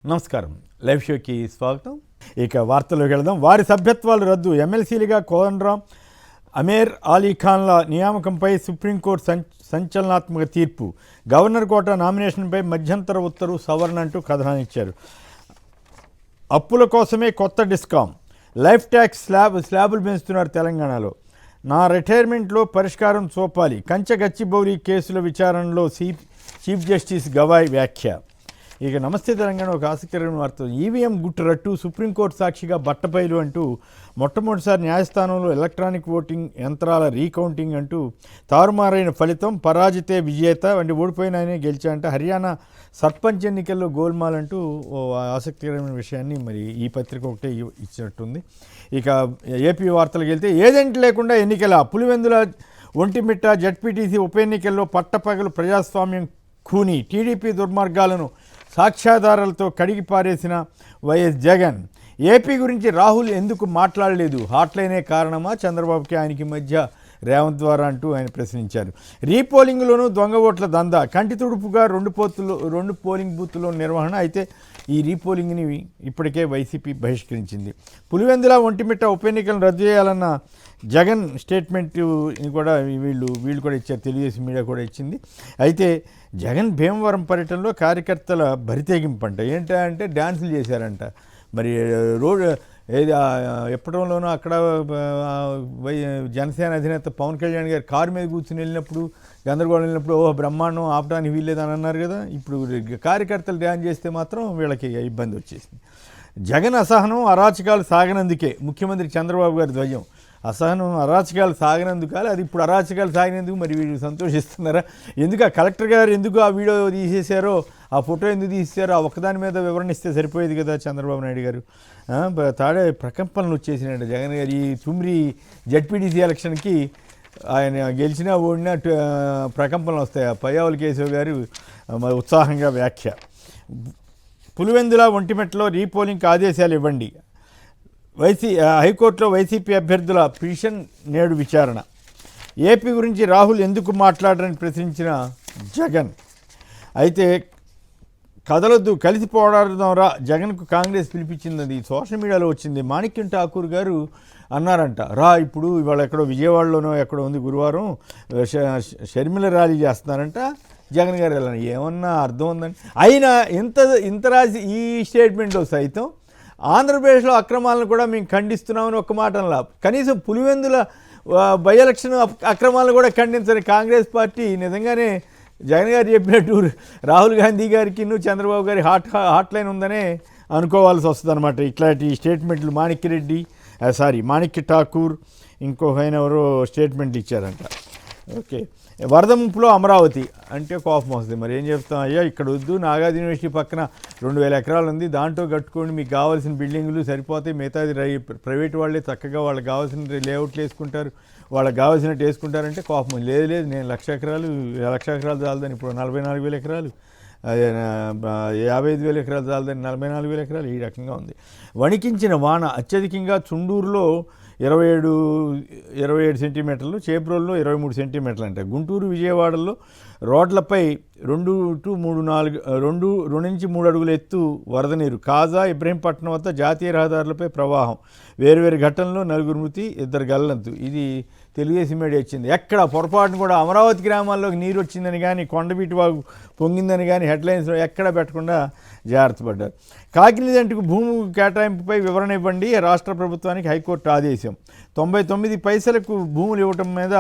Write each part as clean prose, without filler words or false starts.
నమస్కారం. లైవ్ షోకి స్వాగతం. ఇక వార్తల్లోకి వెళదాం. వారి సభ్యత్వాలు రద్దు. ఎమ్మెల్సీలుగా కోదండరాం, అమీర్ అలీ ఖాన్ల నియామకంపై సుప్రీంకోర్టు సంచలనాత్మక తీర్పు. గవర్నర్ కోటా నామినేషన్పై మధ్యంతర ఉత్తర్వు సవరణ అంటూ కథనాన్నిచ్చారు. అప్పుల కోసమే కొత్త డిస్కాం. లైఫ్ ట్యాక్స్ స్లాబులు పెంచుతున్నారు తెలంగాణలో. నా రిటైర్మెంట్లో పరిష్కారం చూపాలి. కంచె గచ్చిబౌలి కేసుల విచారణలో చీఫ్ జస్టిస్ గవాయ్ వ్యాఖ్య. ఇక నమస్తే తెలంగాణ ఒక ఆసక్తికరమైన వార్త. ఈవీఎం గుట్టు రట్టు, సుప్రీంకోర్టు సాక్షిగా బట్టబయలు అంటూ మొట్టమొదటిసారి న్యాయస్థానంలో ఎలక్ట్రానిక్ ఓటింగ్ యంత్రాల రీకౌంటింగ్ అంటూ తారుమారైన ఫలితం. పరాజితే విజేత అంటే ఓడిపోయిన ఆయనే గెలిచా అంటే హర్యానా సర్పంచ్ ఎన్నికల్లో గోల్మాల్ అంటూ ఓ ఆసక్తికరమైన విషయాన్ని మరి ఈ పత్రిక ఒకటే ఇచ్చినట్టుంది. ఇక ఏపీ వార్తలకు వెళ్తే ఏజెంట్ లేకుండా ఎన్నికల పులివెందుల ఒంటిమిట్ట జడ్పీటీసీ ఉప ఎన్నికల్లో పట్టపగలు ప్రజాస్వామ్యం ఖూనీ. టీడీపీ దుర్మార్గాలను సాక్ష్యాధారాలతో కడిగి పారేసిన వైఎస్ జగన్. ఏపీ గురించి రాహుల్ ఎందుకు మాట్లాడలేదు? హాట్లైనే కారణమా చంద్రబాబుకి ఆయనకి మధ్య రేవంత్ ద్వారా అంటూ ఆయన ప్రశ్నించారు. రీపోలింగ్లోనూ దొంగ ఓట్ల దందా. కంటి తుడుపుగా రెండు పోలింగ్ బూత్లో నిర్వహణ. అయితే ఈ రీపోలింగ్ని ఇప్పటికే వైసీపీ బహిష్కరించింది. పులివెందుల ఒంటిమిట్ట ఉప ఎన్నికలను రద్దు చేయాలన్న జగన్ స్టేట్మెంట్ కూడా వీళ్ళు కూడా ఇచ్చారు. తెలుగుదేశం మీడియా కూడా ఇచ్చింది. అయితే జగన్ భీమవరం పర్యటనలో కార్యకర్తల బరితెగింపంట. ఏంటంటే డ్యాన్సులు చేశారంట. మరి రోడ్ ఏది ఎప్పటిలోనూ అక్కడ జనసేన అధినేత పవన్ కళ్యాణ్ గారు కారు మీద కూర్చుని వెళ్ళినప్పుడు గందరగోళం వెళ్ళినప్పుడు బ్రహ్మాండం ఆపడానికి వీల్లేదని అన్నారు కదా. ఇప్పుడు కార్యకర్తలు డ్యాన్స్ చేస్తే మాత్రం వీళ్ళకి ఇబ్బంది వచ్చేసింది. జగన్ అసహనం అరాచకాలు సాగనందుకే ముఖ్యమంత్రి చంద్రబాబు గారి ధ్వజం. అసహనం అరాచకాలు సాగనందుకాలి. అది ఇప్పుడు అరాచకాలు సాగినందుకు మరి వీళ్ళు సంతోషిస్తున్నారా? ఎందుకు ఆ కలెక్టర్ గారు ఎందుకు ఆ వీడియో తీసేశారో, ఆ ఫోటో ఎందుకు తీసేశారో ఆ ఒక్కదాని మీద వివరణ ఇస్తే సరిపోయేది కదా చంద్రబాబు నాయుడు గారు. తాడే ప్రకంపనలు వచ్చేసినాడు జగన్ గారు. ఈ తుమ్రి జడ్పీటీసీ ఎలక్షన్కి ఆయన గెలిచినా ఓడినా ప్రకంపనలు వస్తాయి. పయ్యావుల కేశవ్ గారు ఉత్సాహంగా వ్యాఖ్య. పులివెందుల ఒంటిమిట్టలో రీపోలింగ్కి ఆదేశాలు ఇవ్వండి. హైకోర్టులో వైసీపీ అభ్యర్థుల పిటిషన్ నేడు విచారణ. ఏపీ గురించి రాహుల్ ఎందుకు మాట్లాడరని ప్రశ్నించిన జగన్. అయితే కదలొద్దు కలిసి పోరాడదాం రా జగన్కు కాంగ్రెస్ పిలిపించింది. సోషల్ మీడియాలో వచ్చింది. మాణిక్యం ఠాకూర్ గారు అన్నారంట, ఇప్పుడు ఇవాళ ఎక్కడో విజయవాడలోనో ఎక్కడో ఉంది గురువారం షర్మిల ర్యాలీ చేస్తున్నారంట. జగన్ గారు వెళ్ళాను. ఏమన్నా అర్థం ఉందండి? అయినా ఇంత రాసి ఈ స్టేట్మెంట్లో సైతం ఆంధ్రప్రదేశ్లో అక్రమాలను కూడా మేము ఖండిస్తున్నామని ఒక్క మాటలా, కనీసం పులివెందుల బై ఎలక్షన్ అక్రమాలను కూడా ఖండించని కాంగ్రెస్ పార్టీ నిజంగానే జగన్ గారు చెప్పినట్టు రాహుల్ గాంధీ గారికి చంద్రబాబు గారి హాట్లైన్ ఉందనే అనుకోవాల్సి వస్తుంది అనమాట. ఇట్లాంటి స్టేట్మెంట్లు మాణిక్య ఠాకూర్ ఇంకొక ఆయన ఎవరో స్టేట్మెంట్లు ఇచ్చారంట. ఓకే, వరద ముంపులో అమరావతి అంటే కోపం వస్తుంది. మరి ఏం చెప్తాం? అయ్యా ఇక్కడ వద్దు, నాగార్జున యూనివర్సిటీ పక్కన 2000 ఎకరాలు ఉంది, దాంట్లో కట్టుకోండి, మీకు కావాల్సిన బిల్డింగులు సరిపోతాయి, మిగతాది ప్రైవేట్ వాళ్ళే చక్కగా వాళ్ళకి కావాల్సిన లేఅవుట్లు వేసుకుంటారు, వాళ్ళకి కావాల్సినట్టు వేసుకుంటారంటే కోపం. లేదు నేను 1,00,000 ఎకరాలు చాలదని ఇప్పుడు 44,000 ఎకరాలు, 55,000 ఎకరాలు చాలదని 44,000 ఎకరాలు, ఈ రకంగా ఉంది. వణికించిన వాన అత్యధికంగా చుండూరులో 27 సెంటీమీటర్లు, చేబ్రోల్లో 23 సెంటీమీటర్లు అంట. గుంటూరు విజయవాడలో రోడ్లపై 2 నుంచి 3 అడుగుల ఎత్తు వరద నీరు. కాజా ఇబ్రహీంపట్నం వద్ద జాతీయ రహదారులపై ప్రవాహం. వేరువేరు ఘటనలో 4 మృతి, 2 గల్లంతు. ఇది తెలుగుదేశం మీడియా ఇచ్చింది. ఎక్కడ పొరపాటును కూడా అమరావతి గ్రామాల్లోకి నీరు వచ్చిందని కానీ కొండవీటి వాగు పొంగిందని కానీ హెడ్లైన్స్లో ఎక్కడ పెట్టకుండా జాగ్రత్త పడ్డారు. కాకినాడకు భూమి కేటాయింపుపై వివరణ ఇవ్వండి రాష్ట్ర ప్రభుత్వానికి హైకోర్టు ఆదేశం. 99 పైసలకు భూములు ఇవ్వటం మీద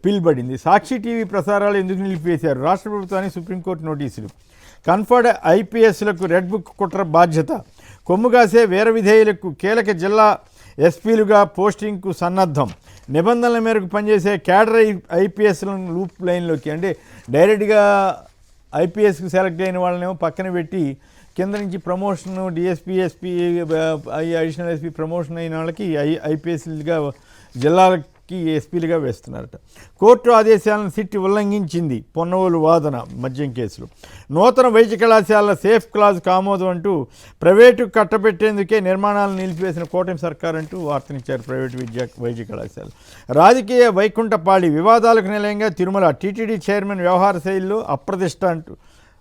పిలుబడింది. సాక్షి టీవీ ప్రసారాలు ఎందుకు నిలిపివేశారు? రాష్ట్ర ప్రభుత్వానికి సుప్రీంకోర్టు నోటీసులు. కన్ఫర్డ్ ఐపీఎస్లకు రెడ్ బుక్ కుట్ర బాధ్యత. కొమ్ముగాసే వీర విధేయులకు కీలక జిల్లా ఎస్పీలుగా పోస్టింగ్కు సన్నద్ధం. నిబంధనల మేరకు పనిచేసే క్యాడర్ ఐపీఎస్లను లూప్ లైన్లోకి, అంటే డైరెక్ట్గా ఐపీఎస్కి సెలెక్ట్ అయిన వాళ్ళనేమో పక్కన పెట్టి కింద నుంచి promotion DSP, SP, additional SP promotion అయిన వాళ్ళకి ఐపీఎస్లుగా జిల్లాలకి ఎస్పీలుగా వేస్తున్నారట. కోర్టు ఆదేశాలను సిట్ ఉల్లంఘించింది. పొన్నవోలు వాదన మద్యం కేసులు. నూతన వైద్య కళాశాల సేఫ్ క్లాజ్ ఆమోదం అంటూ ప్రైవేటు కట్టబెట్టేందుకే నిర్మాణాలను నిలిపివేసిన కూటమి సర్కార్ అంటూ వార్తనిచ్చారు ప్రైవేటు వైద్య కళాశాల. రాజకీయ వైకుంఠపాళి వివాదాలకు నిలయంగా తిరుమల. టీటీడీ చైర్మన్ వ్యవహార శైలిలో అప్రతిష్ట అంటూ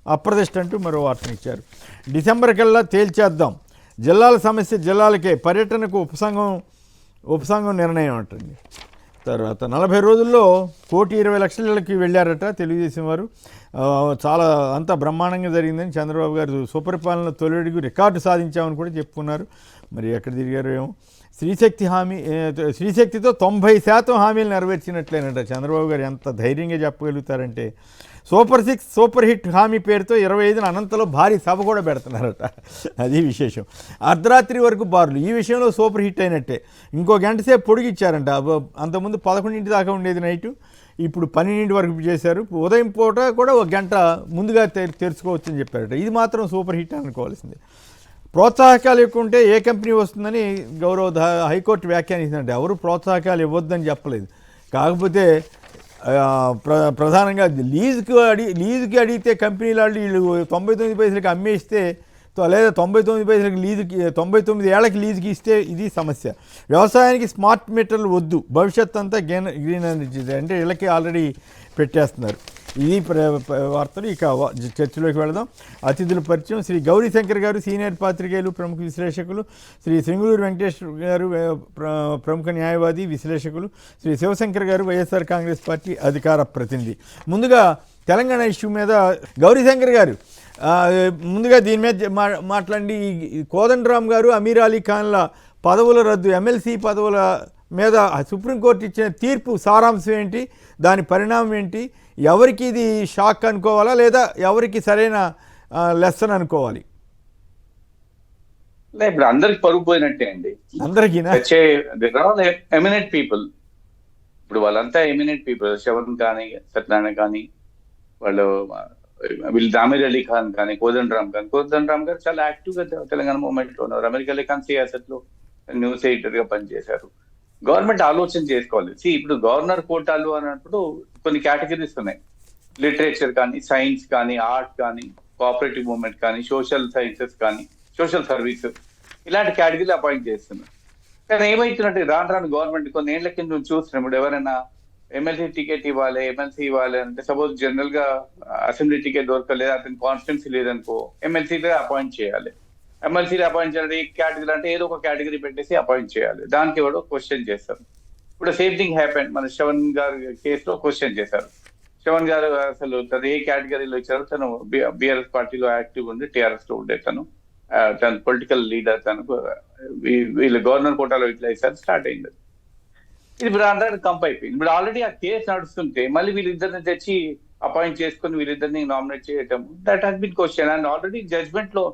అప్రదిష్ట అంటూ మరో వార్తనిచ్చారు. డిసెంబర్ కల్లా తేల్చేద్దాం, జిల్లాల సమస్య జిల్లాలకే, పర్యటనకు ఉపసంఘం నిర్ణయం అంటుంది. తర్వాత 40 రోజుల్లో 1,20,00,000 వెళ్ళారట తెలుగుదేశం వారు. చాలా అంతా బ్రహ్మాండంగా జరిగిందని చంద్రబాబు గారు సుపరిపాలన తొలిడుగు రికార్డు సాధించామని కూడా చెప్పుకున్నారు. మరి ఎక్కడ తిరిగారు ఏమో. శ్రీశక్తితో 90% హామీలు నెరవేర్చినట్లేనట. చంద్రబాబు గారు ఎంత ధైర్యంగా చెప్పగలుగుతారంటే, సూపర్ 6 సూపర్ హిట్ హామీ పేరుతో 25న అనంతలో భారీ సభ కూడా పెడుతున్నారట. అది విశేషం. అర్ధరాత్రి వరకు బార్లు, ఈ విషయంలో సూపర్ హిట్ అయినట్టే. ఇంకో గంట సేపు పొడిగిచ్చారంట. అంతకుముందు 11 దాకా ఉండేది నైటు, ఇప్పుడు 12 వరకు చేశారు. ఉదయం పూట కూడా ఒక గంట ముందుగా తెరుచుకోవచ్చు అని చెప్పారట. ఇది మాత్రం సూపర్ హిట్ అనుకోవాల్సిందే. ప్రోత్సాహకాలు ఎక్కువ ఉంటే ఏ కంపెనీ వస్తుందని గౌరవ హైకోర్టు వ్యాఖ్యానించిందంటే, ఎవరు ప్రోత్సాహకాలు ఇవ్వద్దని చెప్పలేదు. కాకపోతే ప్రధానంగా లీజుకి అడిగితే కంపెనీలు వాళ్ళు వీళ్ళు 99 పైసలకి అమ్మేస్తే, లేదా 99 పైసలకి లీజుకి 99 ఏళ్లకి లీజుకి ఇస్తే ఇది సమస్య. వ్యవసాయానికి స్మార్ట్ మీటర్లు వద్దు, భవిష్యత్ అంతా గ్రీన్ ఎనర్జీ అంటే వీళ్ళకి ఆల్రెడీ పెట్టేస్తున్నారు. ఇది వార్తలు. ఇక చర్చలోకి వెళదాం. అతిథుల పరిచయం. శ్రీ గౌరీశంకర్ గారు, సీనియర్ పాత్రికేయులు, ప్రముఖ విశ్లేషకులు. శ్రీ సింగులూరు వెంకటేశ్వర గారు, ప్రముఖ న్యాయవాది, విశ్లేషకులు. శ్రీ శివశంకర్ గారు, వైఎస్ఆర్ కాంగ్రెస్ పార్టీ అధికార ప్రతినిధి. ముందుగా తెలంగాణ ఇష్యూ మీద గౌరీశంకర్ గారు ముందుగా దీని మీద మాట్లాడి, కోదండరామ్ గారు, అమీర్ అలీ ఖాన్ల పదవుల రద్దు, ఎమ్మెల్సీ పదవుల మీద సుప్రీంకోర్టు ఇచ్చిన తీర్పు సారాంశం ఏంటి, దాని పరిణామం ఏంటి, ఎవరికి ఇది షాక్ అనుకోవాలా లేదా ఎవరికి సరైన లెసన్ అనుకోవాలి? ఇప్పుడు అందరికి పరుగు పోయినట్టే అండి. అందరికీనా? ఎమినెంట్ పీపుల్, ఇప్పుడు వాళ్ళంతా ఎమినెంట్ పీపుల్. శవన్ కానీ, సత్యనారాయణ కానీ, వీళ్ళు అమీర్ అలీ ఖాన్ కానీ, కోదండరామ్ గారు చాలా యాక్టివ్ గా తెలంగాణ మూవ్మెంట్ లో ఉన్నారు. అమీర్ అలీ ఖాన్ సియాసత్ లో న్యూస్ ఎడిటర్ గా పనిచేశారు. గవర్నమెంట్ ఆలోచన చేసుకోవాలి. ఇప్పుడు గవర్నర్ కోటాలు అన్నప్పుడు కొన్ని కేటగిరీస్ ఉన్నాయి. లిటరేచర్ కానీ, సైన్స్ కానీ, ఆర్ట్ కానీ, కోఆపరేటివ్ మూవ్మెంట్ కానీ, సోషల్ సైన్సెస్ కానీ, సోషల్ సర్వీస్, ఇలాంటి కేటగిరీలు అపాయింట్ చేస్తున్నారు. కానీ ఏమైతున్నట్టు రాను గవర్నమెంట్ కొన్ని ఏళ్ల కింద చూసినప్పుడు ఎవరైనా ఎమ్మెల్సీ టికెట్ ఇవ్వాలి, ఎమ్మెల్సీ ఇవ్వాలి అంటే, సపోజ్ జనరల్ గా అసెంబ్లీ టికెట్ దొరకలేదు, అతని కాన్స్టిట్యున్సీ లేదనుకో, ఎమ్మెల్సీగా అపాయింట్ చేయాలి. ఎమ్మెల్సీలు అపాయింట్ చేయాలి, ఈ కేటగిరీ అంటే ఏదో ఒక కేటగిరీ పెట్టేసి అపాయింట్ చేయాలి. దానికి ఎవడో క్వశ్చన్ చేస్తారు. ఇప్పుడు సేమ్ థింగ్ హ్యాపెన్. మన శ్రవణ్ గారి కేసులో క్వశ్చన్ చేశారు. శ్రవణ్ గారు అసలు తను ఏ కేటగిరీలో ఇచ్చారు, తను బీఆర్ఎస్ పార్టీలో యాక్టివ్ ఉంది, టీఆర్ఎస్ లో ఉండే తను పొలిటికల్ లీడర్, తనకు వీళ్ళు గవర్నర్ కోటాలో ఇట్లా ఇస్తారు, స్టార్ట్ అయింది. ఇది ఇప్పుడు అందరూ కంప్ అయిపోయింది. ఇప్పుడు ఆల్రెడీ ఆ కేసు నడుస్తుంటే మళ్ళీ వీళ్ళిద్దరిని తెచ్చి అపాయింట్ చేసుకుని వీళ్ళిద్దరిని నామినేట్ చేయటం, that has been question. And already judgement లో,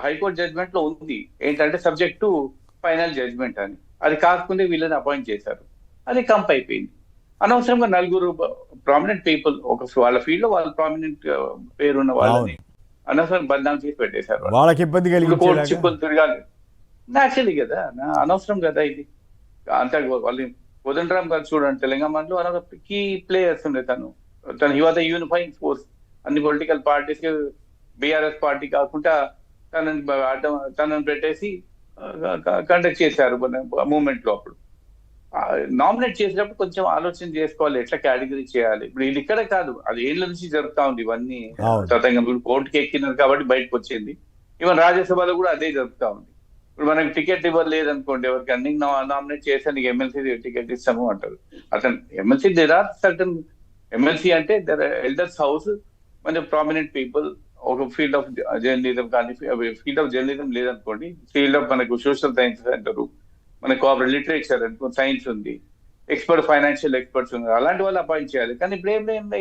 హైకోర్టు జడ్జ్మెంట్ లో ఉంది ఏంటంటే సబ్జెక్ట్ టు ఫైనల్ జడ్జ్మెంట్ అని. అది కాకుండా వీళ్ళని అపాయింట్ చేశారు, అది కంప్ అయిపోయింది. అనవసరంగా నలుగురు ప్రామినెంట్ పీపుల్ వాళ్ళ ఫీల్డ్ లో వాళ్ళు ప్రామినెంట్ పేరున్న వాళ్ళని అనవసరంగా బదనాం చేసి పెట్టేశారు. వాళ్ళకి ఇబ్బంది కలిగించేలాగా చిప్పులు తిరగాలి యాక్చువల్లీ కదా, అనవసరం కదా ఇది అంతా. వాళ్ళు కోదండరామ్ గారు చూడండి, తెలంగాణలో కీ ప్లేయర్స్ ఉండే తను he was the unifying force. అన్ని పొలిటికల్ పార్టీస్, బీఆర్ఎస్ పార్టీ కాకుండా తనని పెట్టేసి కండక్ట్ చేశారు మూవ్మెంట్ లో. అప్పుడు నామినేట్ చేసేటప్పుడు కొంచెం ఆలోచన చేసుకోవాలి ఎట్లా కేటగిరీ చేయాలి. ఇప్పుడు ఇది ఇక్కడ కాదు, అది ఏళ్ళ నుంచి జరుగుతా ఉంది ఇవన్నీ. కోర్టుకి ఎక్కినారు కాబట్టి బయటకు వచ్చింది. ఈవెన్ రాజ్యసభలో కూడా అదే జరుగుతా ఉంది. ఇప్పుడు మనకి టికెట్ ఇవ్వలేదు అనుకోండి, ఎవరికి అన్ని నామినేట్ చేసి నీకు ఎమ్మెల్సీ టికెట్ ఇస్తాము అంటారు. అతను MLC there are certain MLC అంటే దర్ ఎల్డర్స్ హౌస్, మన ప్రామినెంట్ పీపుల్. ఒక ఫీల్డ్ ఆఫ్ జర్నలిజం కానీ, ఫీల్డ్ ఆఫ్ జర్నలిజం లేదనుకోండి, ఫీల్డ్ ఆఫ్ మనకు సోషల్ సైన్సెస్ అంటారు, మనకు లిటరేచర్ అనుకో, సైన్స్ ఉంది, ఎక్స్పర్ట్ ఫైనాన్షియల్ ఎక్స్పర్ట్స్ ఉన్నారు, అలాంటి వాళ్ళు అపాయింట్ చేయాలి. కానీ ఇప్పుడు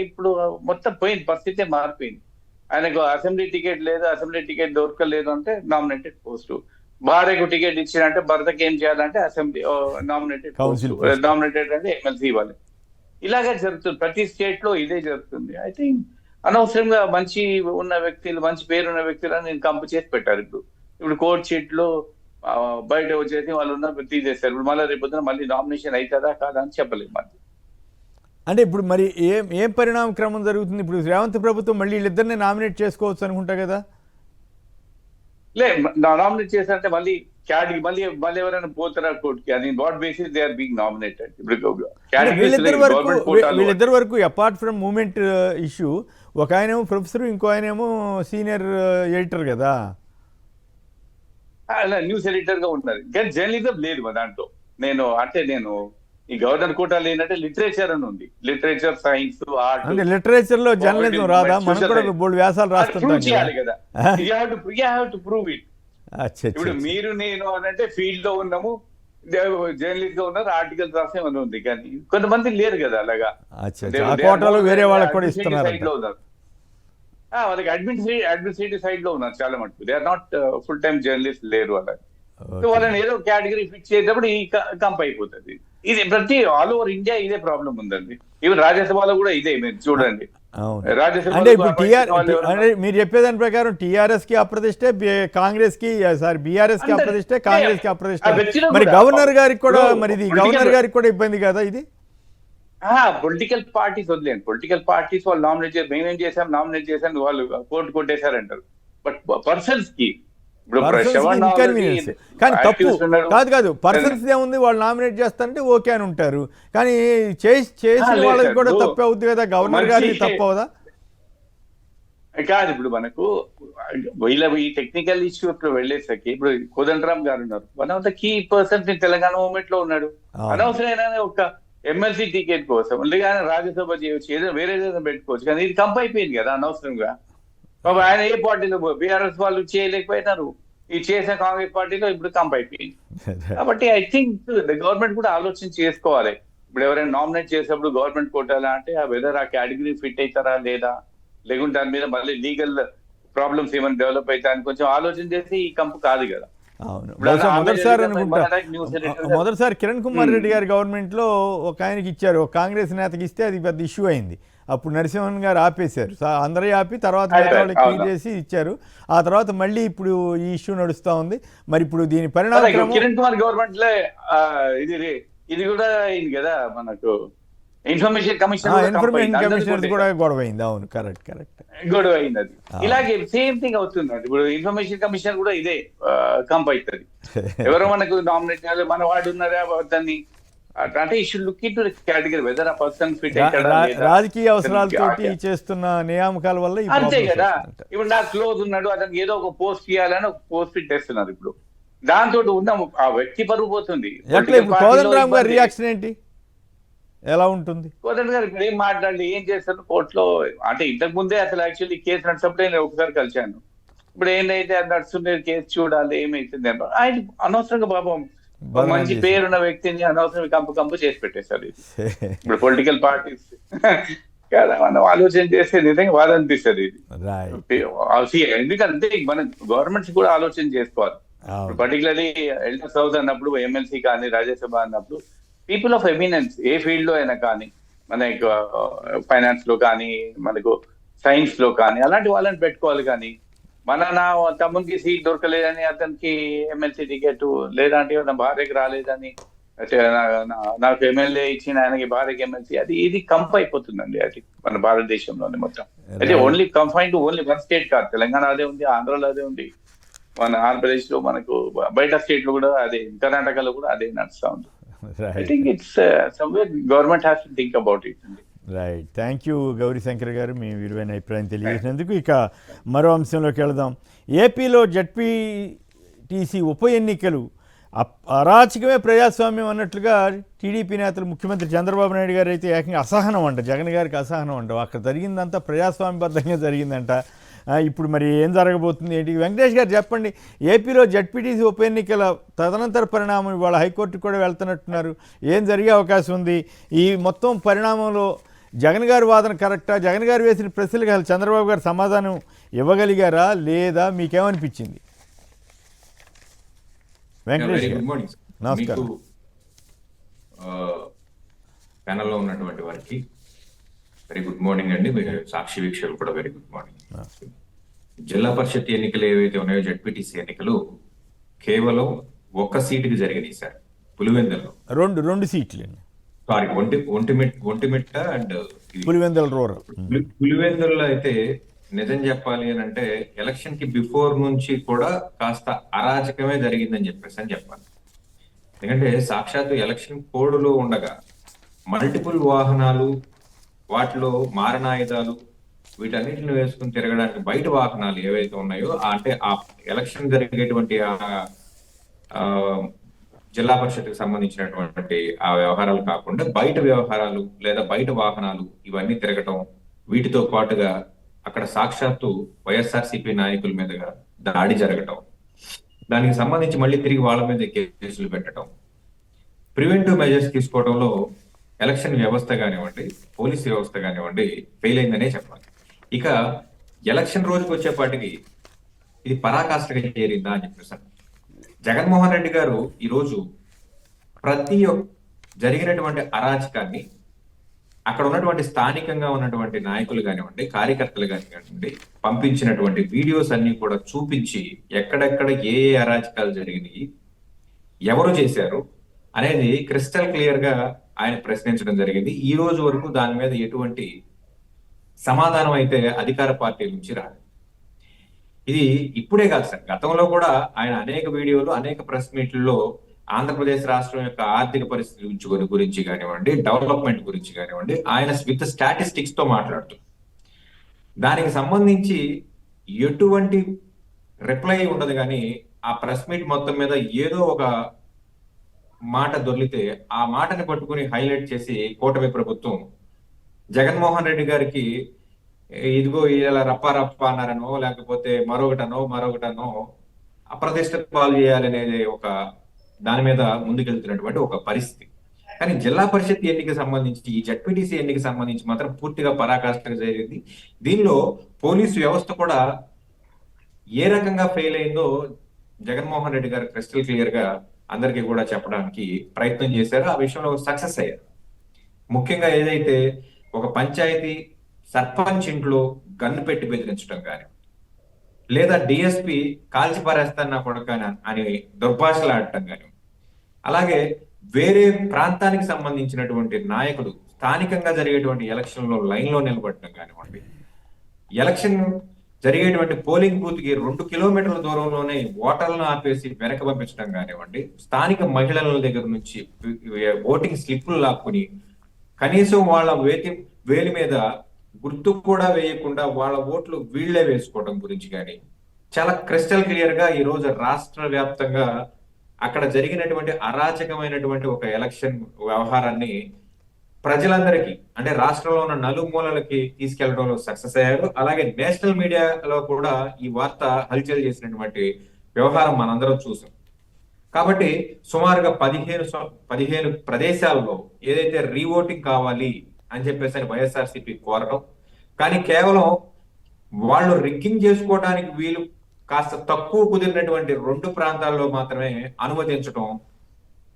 ఇప్పుడు మొత్తం పోయింది, పరిస్థితి మారిపోయింది. ఆయనకు అసెంబ్లీ టికెట్ లేదు, అసెంబ్లీ టికెట్ దొరకలేదు అంటే నామినేటెడ్ పోస్ట్. భార్యకు టికెట్ ఇచ్చినంటే భర్తకి ఏం చేయాలంటే అసెంబ్లీ నామినేటెడ్ అంటే ఎమ్మెల్సీ ఇవ్వాలి. ఇలాగే జరుగుతుంది, ప్రతి స్టేట్ లో ఇదే జరుగుతుంది. ఐ థింక్ అనవసరంగా మంచి ఉన్న వ్యక్తులు, మంచి పేరున్న వ్యక్తులను నేను కంపు చేసి పెట్టారు. ఇప్పుడు కోర్ట్ షీట్ లో బయట వచ్చేసి వాళ్ళు ఉన్న తీసేస్తారు. ఇప్పుడు మళ్ళీ రేపు మళ్ళీ నామినేషన్ అవుతుందా కాదా అని చెప్పలేదు. మళ్ళీ అంటే ఇప్పుడు మరి ఏం పరిణామ క్రమం జరుగుతుంది? ఇప్పుడు రేవంత్ ప్రభుత్వం మళ్ళీ వీళ్ళిద్దరిని నామినేట్ చేసుకోవచ్చు అనుకుంటా కదా? నామినేట్ చేశారంటే మళ్ళీ క్యాటగిరీ మళ్ళీ ఎవరైనా పోతారా కోర్టుకి, అది what basis they are being nominated. ఇప్పుడు వీళ్ళిద్దరి వరకు అపార్ట్ ఫ్రమ్ మూమెంట్ ఇష్యూ, ఒక ఆయనేమో ప్రొఫెసర్, ఇంకో ఆయనేమో సీనియర్ ఎడిటర్ కదా, అలా న్యూస్ ఎడిటర్ గా ఉన్నారు. కానీ జర్నలిజం లేదు మా దాంట్లో. నేను ఈ గవర్నర్ కోటాలు ఏంటంటే లిటరేచర్ అని ఉంది, లిటరేచర్, సైన్స్, ఆర్ట్. అంటే లిటరేచర్ లో జర్నలిజం రాదా? మనం కూడా బోల్డ్ వ్యాసాలు రాస్తుంటాం కదా. Prove it. ఇప్పుడు మీరు నేను అంటే ఫీల్డ్ లో ఉన్నాము, జర్నలిస్ట్ గా ఉన్నారు, ఆర్టికల్స్ రాసే అని ఉంది. కానీ కొంతమంది లేరు కదా అలాగా, కోటాలు వేరే వాళ్ళకి కూడా ఇస్తున్నారు. వాళ్ళకి అడ్మినిస్ట్రేటివ్ సైడ్ లో ఉన్నారు చాలా మటుకు. They are not full time journalist లేరు అలాగే. వాళ్ళని ఏదో కేటగిరీ ఫిక్స్ చేసేటప్పుడు ఈ కంప్ అయిపోతుంది. ఇది ప్రతి ఆల్ ఓవర్ ఇండియా ఇదే ప్రాబ్లం ఉందండి. ఈవెన్ రాజ్యసభలో కూడా ఇదే, మీరు చూడండి. అంటే ఇప్పుడు మీరు చెప్పేదాని ప్రకారం టీఆర్ఎస్ కి అప్రతిష్టే, కాంగ్రెస్ కి బీఆర్ఎస్ కి అప్రతిష్టే, కాంగ్రెస్ కి అప్రతిష్టే. మరి గవర్నర్ గారికి కూడా, మరి ఇది గవర్నర్ గారికి కూడా ఇబ్బంది కదా ఇది? పొలిటికల్ పార్టీస్ వదిలేండి, పొలిటికల్ పార్టీస్ వాళ్ళు నామినేట్ చేసి మేమేం చేసాం, నామినేట్ చేశాను, వాళ్ళు కోర్టు కొట్టేశారంటారు. బట్ పర్సన్స్ కి ఇన్కన్వీనియన్స్. కానీ తప్పు కాదు, పర్సన్స్ ఏముంది, వాళ్ళు నామినేట్ చేస్తారంటే ఓకే అని ఉంటారు. కానీ చేసిన వాళ్ళకి కూడా తప్పే అవుతుంది కదా, గవర్నర్ గారికి తప్పు అవుదా? కాదు, ఇప్పుడు మనకు ఈ టెక్నికల్ ఇష్యూస్ లో వెళ్ళేసరికి ఇప్పుడు కోదండరామ్ గారు ఉన్నారు, one of the key persons Telangana movement లో ఉన్నాడు. అనవసరమైన ఒక ఎమ్మెల్సీ టికెట్ కోసం లేకపోతే రాజ్యసభ చేయవచ్చు, ఏదో వేరే ఏదైనా పెట్టుకోవచ్చు. కానీ ఇది కంప్ అయిపోయింది కదా అనవసరంగా. ఆయన ఏ పార్టీలో బీఆర్ఎస్ వాళ్ళు చేయలేకపోయినారు, ఈ చేసిన కాంగ్రెస్ పార్టీలో ఇప్పుడు కంప్ అయిపోయింది. కాబట్టి ఐ థింక్ గవర్నమెంట్ కూడా ఆలోచన చేసుకోవాలి. ఇప్పుడు ఎవరైనా నామినేట్ చేసేప్పుడు గవర్నమెంట్ కోటాలా అంటే వెదర్ ఆ కేటగిరీ ఫిట్ అవుతారా లేదా, లేకుంటే దాని మీద మళ్ళీ లీగల్ ప్రాబ్లమ్స్ ఏమైనా డెవలప్ అవుతాయని కొంచెం ఆలోచన చేసి ఈ కంపు కాదు కదా. అవును, మొదటిసారి కిరణ్ కుమార్ రెడ్డి గారి గవర్నమెంట్ లో ఒక ఆయనకి ఇచ్చారు, ఒక కాంగ్రెస్ నేతకి ఇస్తే అది పెద్ద ఇష్యూ అయింది. అప్పుడు నరసింహన్ గారు ఆపేశారు, అందరూ ఆపి తర్వాత క్లియర్ చేసి ఇచ్చారు. ఆ తర్వాత మళ్ళీ ఇప్పుడు ఈ ఇష్యూ నడుస్తా ఉంది. మరి ఇప్పుడు దీని పరిణామం కిరణ్ కుమార్ గవర్నమెంట్ లో ఇది కూడా అయింది కదా, మనకు ఇన్ఫర్మేషన్ కమిషనర్ కూడా గొడవ అయింది. అవును, కరెక్ట్ గొడవ అయింది. అది ఇలాగే సేమ్ థింగ్ అవుతుంది. ఇప్పుడు ఇన్ఫర్మేషన్ కమిషనర్ కూడా ఇదే కంప్ అవుతుంది. ఎవరో మనకు నామినేట్ చేయాలి, మన వాడు ఉన్నారా దాన్ని అంటే ఈ should look into category whether a person fit అవుతాడా. రాజకీయ అవసరాలతోటి చేస్తున్న నియామకాల వల్ల అంతే కదా. ఇప్పుడు నాకు క్లోజ్ ఉన్నాడు, అతనికి ఏదో ఒక పోస్ట్ ఇవ్వాలని ఒక పోస్ట్ పెట్టేస్తున్నారు. ఇప్పుడు దాంతో ఉన్న ఆ వ్యక్తి పరుగు పోతుంది. కోదండరామ్ గారి రియాక్షన్ ఏంటి, ఎలా ఉంటుంది? కోదండ గారు ఇప్పుడు ఏం మాట్లాడి ఏం చేస్తారు కోర్టులో అంటే ఇంతకు ముందే అసలు యాక్చువల్లీ కేసు నడిచినప్పుడే నేను ఒకసారి కలిశాను. ఇప్పుడు ఏంటైతే అది నడుస్తుంది, కేసు చూడాలి ఏమైతుంది. ఆయన అనవసరంగా పాపం మంచి పేరున్న వ్యక్తిని అనవసరం కంపు చేసి పెట్టేశారు. ఇప్పుడు పొలిటికల్ పార్టీస్ కదా, మనం ఆలోచన చేస్తే నిజంగా బాధ అనిపిస్తుంది ఇది. ఎందుకంటే మన గవర్నమెంట్స్ కూడా ఆలోచన చేసుకోవాలి. పర్టికులర్లీ ఎల్డర్స్ హౌస్ అన్నప్పుడు, ఎమ్మెల్సీ కానీ రాజ్యసభ అన్నప్పుడు people of eminence A field లో అయినా కానీ, మనకు ఫైనాన్స్ లో కానీ, మనకు సైన్స్ లో కానీ అలాంటి వాళ్ళని పెట్టుకోవాలి. కానీ నా తమ్మునికి సీట్ దొరకలేదని అతనికి ఎమ్మెల్సీ టికెట్, లేదంటే నా భార్యకి రాలేదని నాకు ఎమ్మెల్యే ఇచ్చిన ఆయనకి భార్యకి ఎమ్మెల్సీ, ఇది కంప్ అయిపోతుందండి. అది మన భారతదేశంలోనే మొత్తం. అయితే only confine to only one state కాదు, తెలంగాణ అదే ఉంది, ఆంధ్రలో అదే ఉంది, మన ఆంధ్రప్రదేశ్ లో, మనకు బయట స్టేట్ లో కూడా అదే, కర్ణాటకలో కూడా అదే నడుస్తా ఉంది. I think it's somewhere government has to think about it. Right, thank you Gauri Shankar గారు, మీ విలువైన అభిప్రాయం తెలియజేసినందుకు. ఇక మరో అంశంలోకి వెళదాం. ఏపీలో జడ్పీటీసీ ఉప ఎన్నికలు అరాచకమే ప్రజాస్వామ్యం అన్నట్లుగా టీడీపీ నేతలు, ముఖ్యమంత్రి చంద్రబాబు నాయుడు గారు అయితే ఏకంగా అసహనం అంట, జగన్ గారికి అసహనం అంట. అక్కడ జరిగిందంతా ప్రజాస్వామ్యబద్ధంగా జరిగిందంట. ఇప్పుడు మరి ఏం జరగబోతుంది ఏంటి? వెంకటేష్ గారు చెప్పండి, ఏపీలో జడ్పీటీసీ ఉప ఎన్నికల తదనంతర పరిణామం ఇవాళ హైకోర్టుకు కూడా వెళ్తున్నట్టున్నారు. ఏం జరిగే అవకాశం ఉంది? ఈ మొత్తం పరిణామంలో జగన్ గారి వాదన కరెక్టా? జగన్ గారు వేసిన ప్రశ్నలకు అసలు చంద్రబాబు గారు సమాధానం ఇవ్వగలిగారా లేదా? మీకేమనిపించింది? వెంకటేష్ గారు నమస్కారం. ప్యానల్లో ఉన్నటువంటి వారికి వెరీ గుడ్ మార్నింగ్ అండి. సాక్షి వీక్షకులు కూడా వెరీ గుడ్ మార్నింగ్. జిల్లా పరిషత్ ఎన్నికలు ఏవైతే ఉన్నాయో, జడ్పీటీసీ ఎన్నికలు కేవలం ఒక్క సీటుకి జరిగినాయి సార్, పులివెందులలో. రెండు సీట్లు, sorry, Vontimitta and Pulivendula rural. పులివెందులలో అయితే నిజం చెప్పాలి అని అంటే ఎలక్షన్ కి బిఫోర్ నుంచి కూడా కాస్త అరాచకమే జరిగిందని చెప్పేసి అని చెప్పాలి. ఎందుకంటే సాక్షాత్తు ఎలక్షన్ కోడ్లో ఉండగా మల్టిపుల్ వాహనాలు, వాటిలో మారణాయుధాలు, వీటన్నిటిని వేసుకుని తిరగడానికి బయట వాహనాలు ఏవైతే ఉన్నాయో అంటే ఆ ఎలక్షన్ జరిగేటువంటి ఆ జిల్లా పరిషత్కి సంబంధించినటువంటి ఆ వ్యవహారాలు కాకుండా బయట వ్యవహారాలు లేదా బయట వాహనాలు ఇవన్నీ తిరగటం, వీటితో పాటుగా అక్కడ సాక్షాత్తు వైఎస్ఆర్సీపీ నాయకుల మీదుగా దాడి జరగటం, దానికి సంబంధించి మళ్ళీ తిరిగి వాళ్ళ మీద కేసులు పెట్టడం, ప్రివెంటివ్ మెజర్స్ తీసుకోవడంలో ఎలక్షన్ వ్యవస్థ కానివ్వండి, పోలీస్ వ్యవస్థ కానివ్వండి ఫెయిల్ అయిందనే చెప్పాలి. ఇక ఎలక్షన్ రోజుకి వచ్చేపాటికి ఇది పరాకాష్ఠగా చేరిందా అని చెప్పేసి జగన్మోహన్ రెడ్డి గారు ఈరోజు ప్రతి జరిగినటువంటి అరాచకాన్ని అక్కడ ఉన్నటువంటి స్థానికంగా ఉన్నటువంటి నాయకులు కానివ్వండి, కార్యకర్తలు కానివ్వండి పంపించినటువంటి వీడియోస్ అన్ని కూడా చూపించి ఎక్కడెక్కడ ఏ ఏ అరాచకాలు జరిగినాయి, ఎవరు చేశారు అనేది క్రిస్టల్ క్లియర్ గా ఆయన ప్రశ్నించడం జరిగింది. ఈ రోజు వరకు దాని మీద ఎటువంటి సమాధానం అయితే అధికార పార్టీ నుంచి రాదు. ఇది ఇప్పుడే కాదు సార్, గతంలో కూడా ఆయన అనేక వీడియోలు, అనేక ప్రెస్ మీట్లలో ఆంధ్రప్రదేశ్ రాష్ట్రం యొక్క ఆర్థిక పరిస్థితి గురించి కానివ్వండి, డెవలప్మెంట్ గురించి కానివ్వండి, ఆయన విత్ స్టాటిస్టిక్స్ తో మాట్లాడుతూ దానికి సంబంధించి ఎటువంటి రిప్లై ఉండదు. కానీ ఆ ప్రెస్ మీట్ మొత్తం మీద ఏదో ఒక మాట దొర్లితే ఆ మాటని పట్టుకుని హైలైట్ చేసి కూటమి ప్రభుత్వం జగన్మోహన్ రెడ్డి గారికి ఇదిగో ఇలా రప్ప అన్నారనో లేకపోతే మరొకటనో అప్రతిష్ట పాలు చేయాలనేది ఒక దాని మీద ముందుకెళ్తున్నటువంటి ఒక పరిస్థితి. కానీ జిల్లా పరిషత్ ఎన్నికకి సంబంధించి, ఈ జడ్పీటీసీ ఎన్నికకి సంబంధించి మాత్రం పూర్తిగా పరాకాష్ఠగా జరిగింది. దీనిలో పోలీసు వ్యవస్థ కూడా ఏ రకంగా ఫెయిల్ అయిందో జగన్మోహన్ రెడ్డి గారు క్రిస్టల్ క్లియర్ గా అందరికీ కూడా చెప్పడానికి ప్రయత్నం చేశారు. ఆ విషయంలో సక్సెస్ అయ్యారు. ముఖ్యంగా ఏదైతే ఒక పంచాయతీ సర్పంచ్ ఇంట్లో గన్ను పెట్టి బెదిరించడం కానీ, లేదా డిఎస్పి కాల్చి పారేస్తానా కొడక అని దుర్భాషలాడటం కానీ, అలాగే వేరే ప్రాంతానికి సంబంధించినటువంటి నాయకుడు స్థానికంగా జరిగేటువంటి ఎలక్షన్ లో లైన్ లో నిలబడటం కానివ్వండి, ఎలక్షన్ జరిగేటువంటి పోలింగ్ బూత్ కి 2 కిలోమీటర్ల దూరంలోనే ఓటర్లను ఆపేసి వెనక పంపించడం కానివ్వండి, స్థానిక మహిళల దగ్గర నుంచి ఓటింగ్ స్లిప్లు లాక్కుని కనీసం వాళ్ళ వేలి మీద గుర్తు కూడా వేయకుండా వాళ్ళ ఓట్లు వీళ్లే వేసుకోవడం గురించి కానీ చాలా క్రిస్టల్ క్లియర్ గా ఈ రోజు రాష్ట్ర వ్యాప్తంగా అక్కడ జరిగినటువంటి అరాచకమైనటువంటి ఒక ఎలక్షన్ వ్యవహారాన్ని ప్రజలందరికీ, అంటే రాష్ట్రంలో ఉన్న నలుమూలలకి తీసుకెళ్లడంలో సక్సెస్ అయ్యారు. అలాగే నేషనల్ మీడియాలో కూడా ఈ వార్త హల్చల్ చేసినటువంటి వ్యవహారం మనందరం చూసాం. కాబట్టి సుమారుగా 15 ప్రదేశాల్లో ఏదైతే రీఓటింగ్ కావాలి అని చెప్పేసి వైఎస్ఆర్సీపీ కోరడం, కానీ కేవలం వాళ్ళు రిగ్గింగ్ చేసుకోవడానికి వీలు కాస్త తక్కువ కుదిరినటువంటి 2 ప్రాంతాల్లో మాత్రమే అనుమతించడం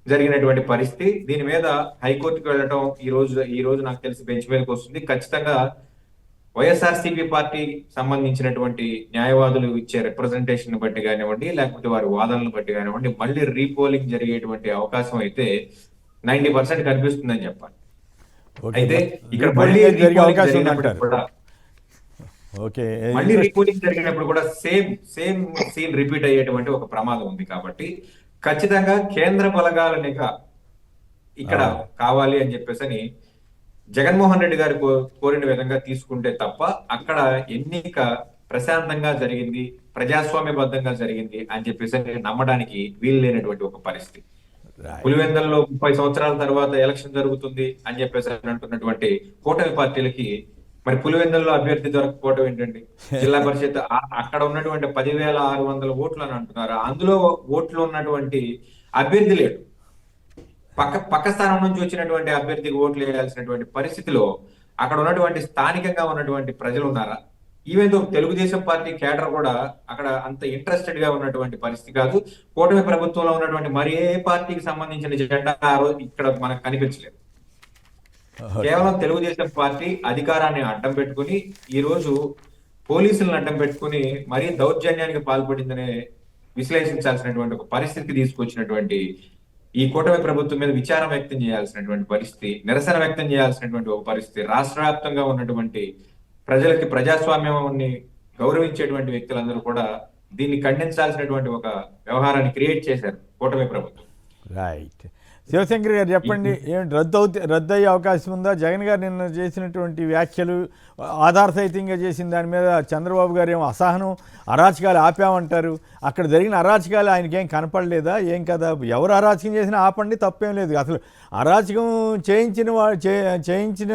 జరిగినటువంటి పరిస్థితి. దీని మీద హైకోర్టుకు వెళ్ళడం ఈ రోజు నాకు తెలిసి బెంచ్ మీదకి వస్తుంది. ఖచ్చితంగా వైఎస్ఆర్సీపీ పార్టీ సంబంధించినటువంటి న్యాయవాదులు ఇచ్చే రిప్రజెంటేషన్ బట్టి కానివ్వండి, లేకపోతే వారి వాదనలు బట్టి కానివ్వండి, మళ్ళీ రీపోలింగ్ జరిగేటువంటి అవకాశం అయితే 90% కనిపిస్తుందని చెప్పాలి. అయితే ఇక్కడ మళ్ళీ రీపోలింగ్ జరిగినప్పుడు కూడా సేమ్ సీన్ రిపీట్ అయ్యేటువంటి ఒక ప్రమాదం ఉంది. కాబట్టి ఖచ్చితంగా కేంద్ర బలగాల నిఘా ఇక్కడ కావాలి అని చెప్పేసి జగన్మోహన్ రెడ్డి గారు కోరిన విధంగా తీసుకుంటే తప్ప అక్కడ ఎన్నిక ప్రశాంతంగా జరిగింది, ప్రజాస్వామ్యబద్ధంగా జరిగింది అని చెప్పేసి నమ్మడానికి వీలు లేనటువంటి ఒక పరిస్థితి. పులివెందులలో 30 సంవత్సరాల తర్వాత ఎలక్షన్ జరుగుతుంది అని చెప్పేసి అంటున్నటువంటి కూటమి పార్టీలకి మరి పులివెందులలో అభ్యర్థి దొరకపోవడం ఏంటండి? జిల్లా పరిషత్ అక్కడ ఉన్నటువంటి 10,600 ఓట్లు అని అంటున్నారు. అందులో ఓట్లు ఉన్నటువంటి అభ్యర్థి లేడు. పక్క స్థానం నుంచి వచ్చినటువంటి అభ్యర్థికి ఓట్లు వేయాల్సినటువంటి పరిస్థితిలో అక్కడ ఉన్నటువంటి స్థానికంగా ఉన్నటువంటి ప్రజలు ఉన్నారా? ఈవెన్ తెలుగుదేశం పార్టీ కేడర్ కూడా అక్కడ అంత ఇంట్రెస్టెడ్ గా ఉన్నటువంటి పరిస్థితి కాదు. కూటమి ప్రభుత్వంలో ఉన్నటువంటి మరి ఏ పార్టీకి సంబంధించిన జెండా ఆ రోజు ఇక్కడ మనకు కనిపించలేదు. కేవలం తెలుగుదేశం పార్టీ అధికారాన్ని అడ్డం పెట్టుకుని ఈ రోజు పోలీసులను అడ్డం పెట్టుకుని మరీ దౌర్జన్యానికి పాల్పడిందనే విశ్లేషించాల్సినటువంటి ఒక పరిస్థితికి తీసుకొచ్చినటువంటి ఈ కూటమి ప్రభుత్వం మీద విచారం వ్యక్తం చేయాల్సినటువంటి పరిస్థితి, నిరసన వ్యక్తం చేయాల్సినటువంటి ఒక పరిస్థితి రాష్ట్ర వ్యాప్తంగా ఉన్నటువంటి ప్రజలకి ప్రజాస్వామ్యాన్ని గౌరవించేటువంటి వ్యక్తులందరూ కూడా దీన్ని ఖండించాల్సినటువంటి ఒక వ్యవహారాన్ని క్రియేట్ చేశారు కూటమి ప్రభుత్వం. రైట్. శివశంకర్ గారు చెప్పండి, ఏమిటి రద్దు అయ్యే అవకాశం ఉందా? జగన్ గారు నిన్న చేసినటువంటి వ్యాఖ్యలు ఆధారసహితంగా చేసిన దాని మీద చంద్రబాబు గారు ఏమో అసహనం, అరాచకాలు ఆపామంటారు. అక్కడ జరిగిన అరాచకాలు ఆయనకేం కనపడలేదా? ఏం కదా, ఎవరు అరాచకం చేసినా ఆపండి, తప్పేం లేదు. అసలు అరాచకం చేయించిన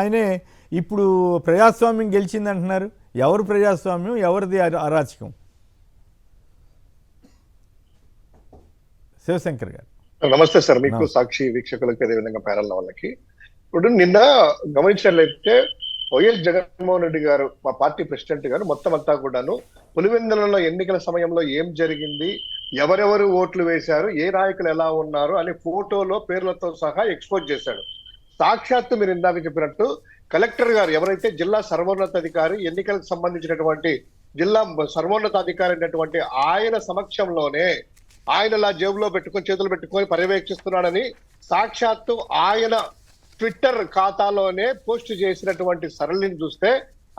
ఆయనే ఇప్పుడు ప్రజాస్వామ్యం గెలిచిందంటున్నారు. ఎవరు ప్రజాస్వామ్యం, ఎవరిది అరాచకం? శివశంకర్ గారు నమస్తే సార్, మీకు సాక్షి వీక్షకులకి అదేవిధంగా ప్యానల్ వాళ్ళకి. ఇప్పుడు నిన్న గమనించినట్లయితే వైఎస్ జగన్మోహన్ రెడ్డి గారు, మా పార్టీ ప్రెసిడెంట్ గారు మొత్తం అంతా కూడాను పులివెందులలో ఎన్నికల సమయంలో ఏం జరిగింది, ఎవరెవరు ఓట్లు వేశారు, ఏ నాయకులు ఎలా ఉన్నారు అనే ఫోటోలో పేర్లతో సహా ఎక్స్పోజ్ చేశాడు. సాక్షాత్తు మీరు ఇందాక చెప్పినట్టు కలెక్టర్ గారు, ఎవరైతే జిల్లా సర్వోన్నతాధికారి, ఎన్నికలకు సంబంధించినటువంటి జిల్లా సర్వోన్నతాధికారి అయినటువంటి ఆయన సమక్షంలోనే ఆయనలా జేబులో పెట్టుకొని చేతులు పెట్టుకొని పర్యవేక్షిస్తున్నాడని సాక్షాత్తు ఆయన ట్విట్టర్ ఖాతాలోనే పోస్ట్ చేసినటువంటి సరళిని చూస్తే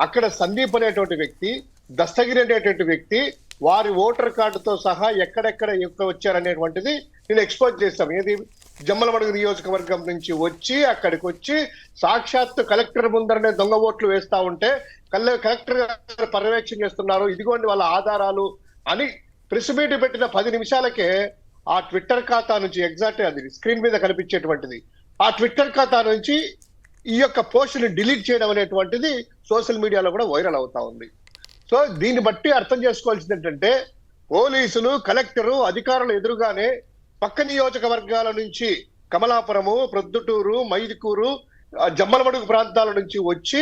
అక్కడ సందీప్ అనేటువంటి వ్యక్తి, దస్తగిరి అనేటువంటి వ్యక్తి వారి ఓటర్ కార్డుతో సహా ఎక్కడెక్కడ వచ్చారనేటువంటిది నేను ఎక్స్పోజ్ చేస్తాం. ఏది జమ్మలమడుగు నియోజకవర్గం నుంచి వచ్చి అక్కడికి వచ్చి సాక్షాత్తు కలెక్టర్ ముందరనే దొంగ ఓట్లు వేస్తా ఉంటే కలెక్టర్ గారు పర్యవేక్షణ చేస్తున్నారు, ఇదిగోండి వాళ్ళ ఆధారాలు అని ప్రెస్ మీట్ పెట్టిన 10 నిమిషాలకే ఆ ట్విట్టర్ ఖాతా నుంచి, ఎగ్జాక్ట్ అది స్క్రీన్ మీద కనిపించేటువంటిది, ఆ ట్విట్టర్ ఖాతా నుంచి ఈ యొక్క పోస్ట్ ని డిలీట్ చేయడం అనేటువంటిది సోషల్ మీడియాలో కూడా వైరల్ అవుతా ఉంది. సో దీన్ని బట్టి అర్థం చేసుకోవాల్సింది ఏంటంటే, పోలీసులు, కలెక్టరు, అధికారులు ఎదురుగానే పక్క నియోజకవర్గాల నుంచి కమలాపురము, ప్రొద్దుటూరు, మైదుకూరు, జమ్మలమడుగు ప్రాంతాల నుంచి వచ్చి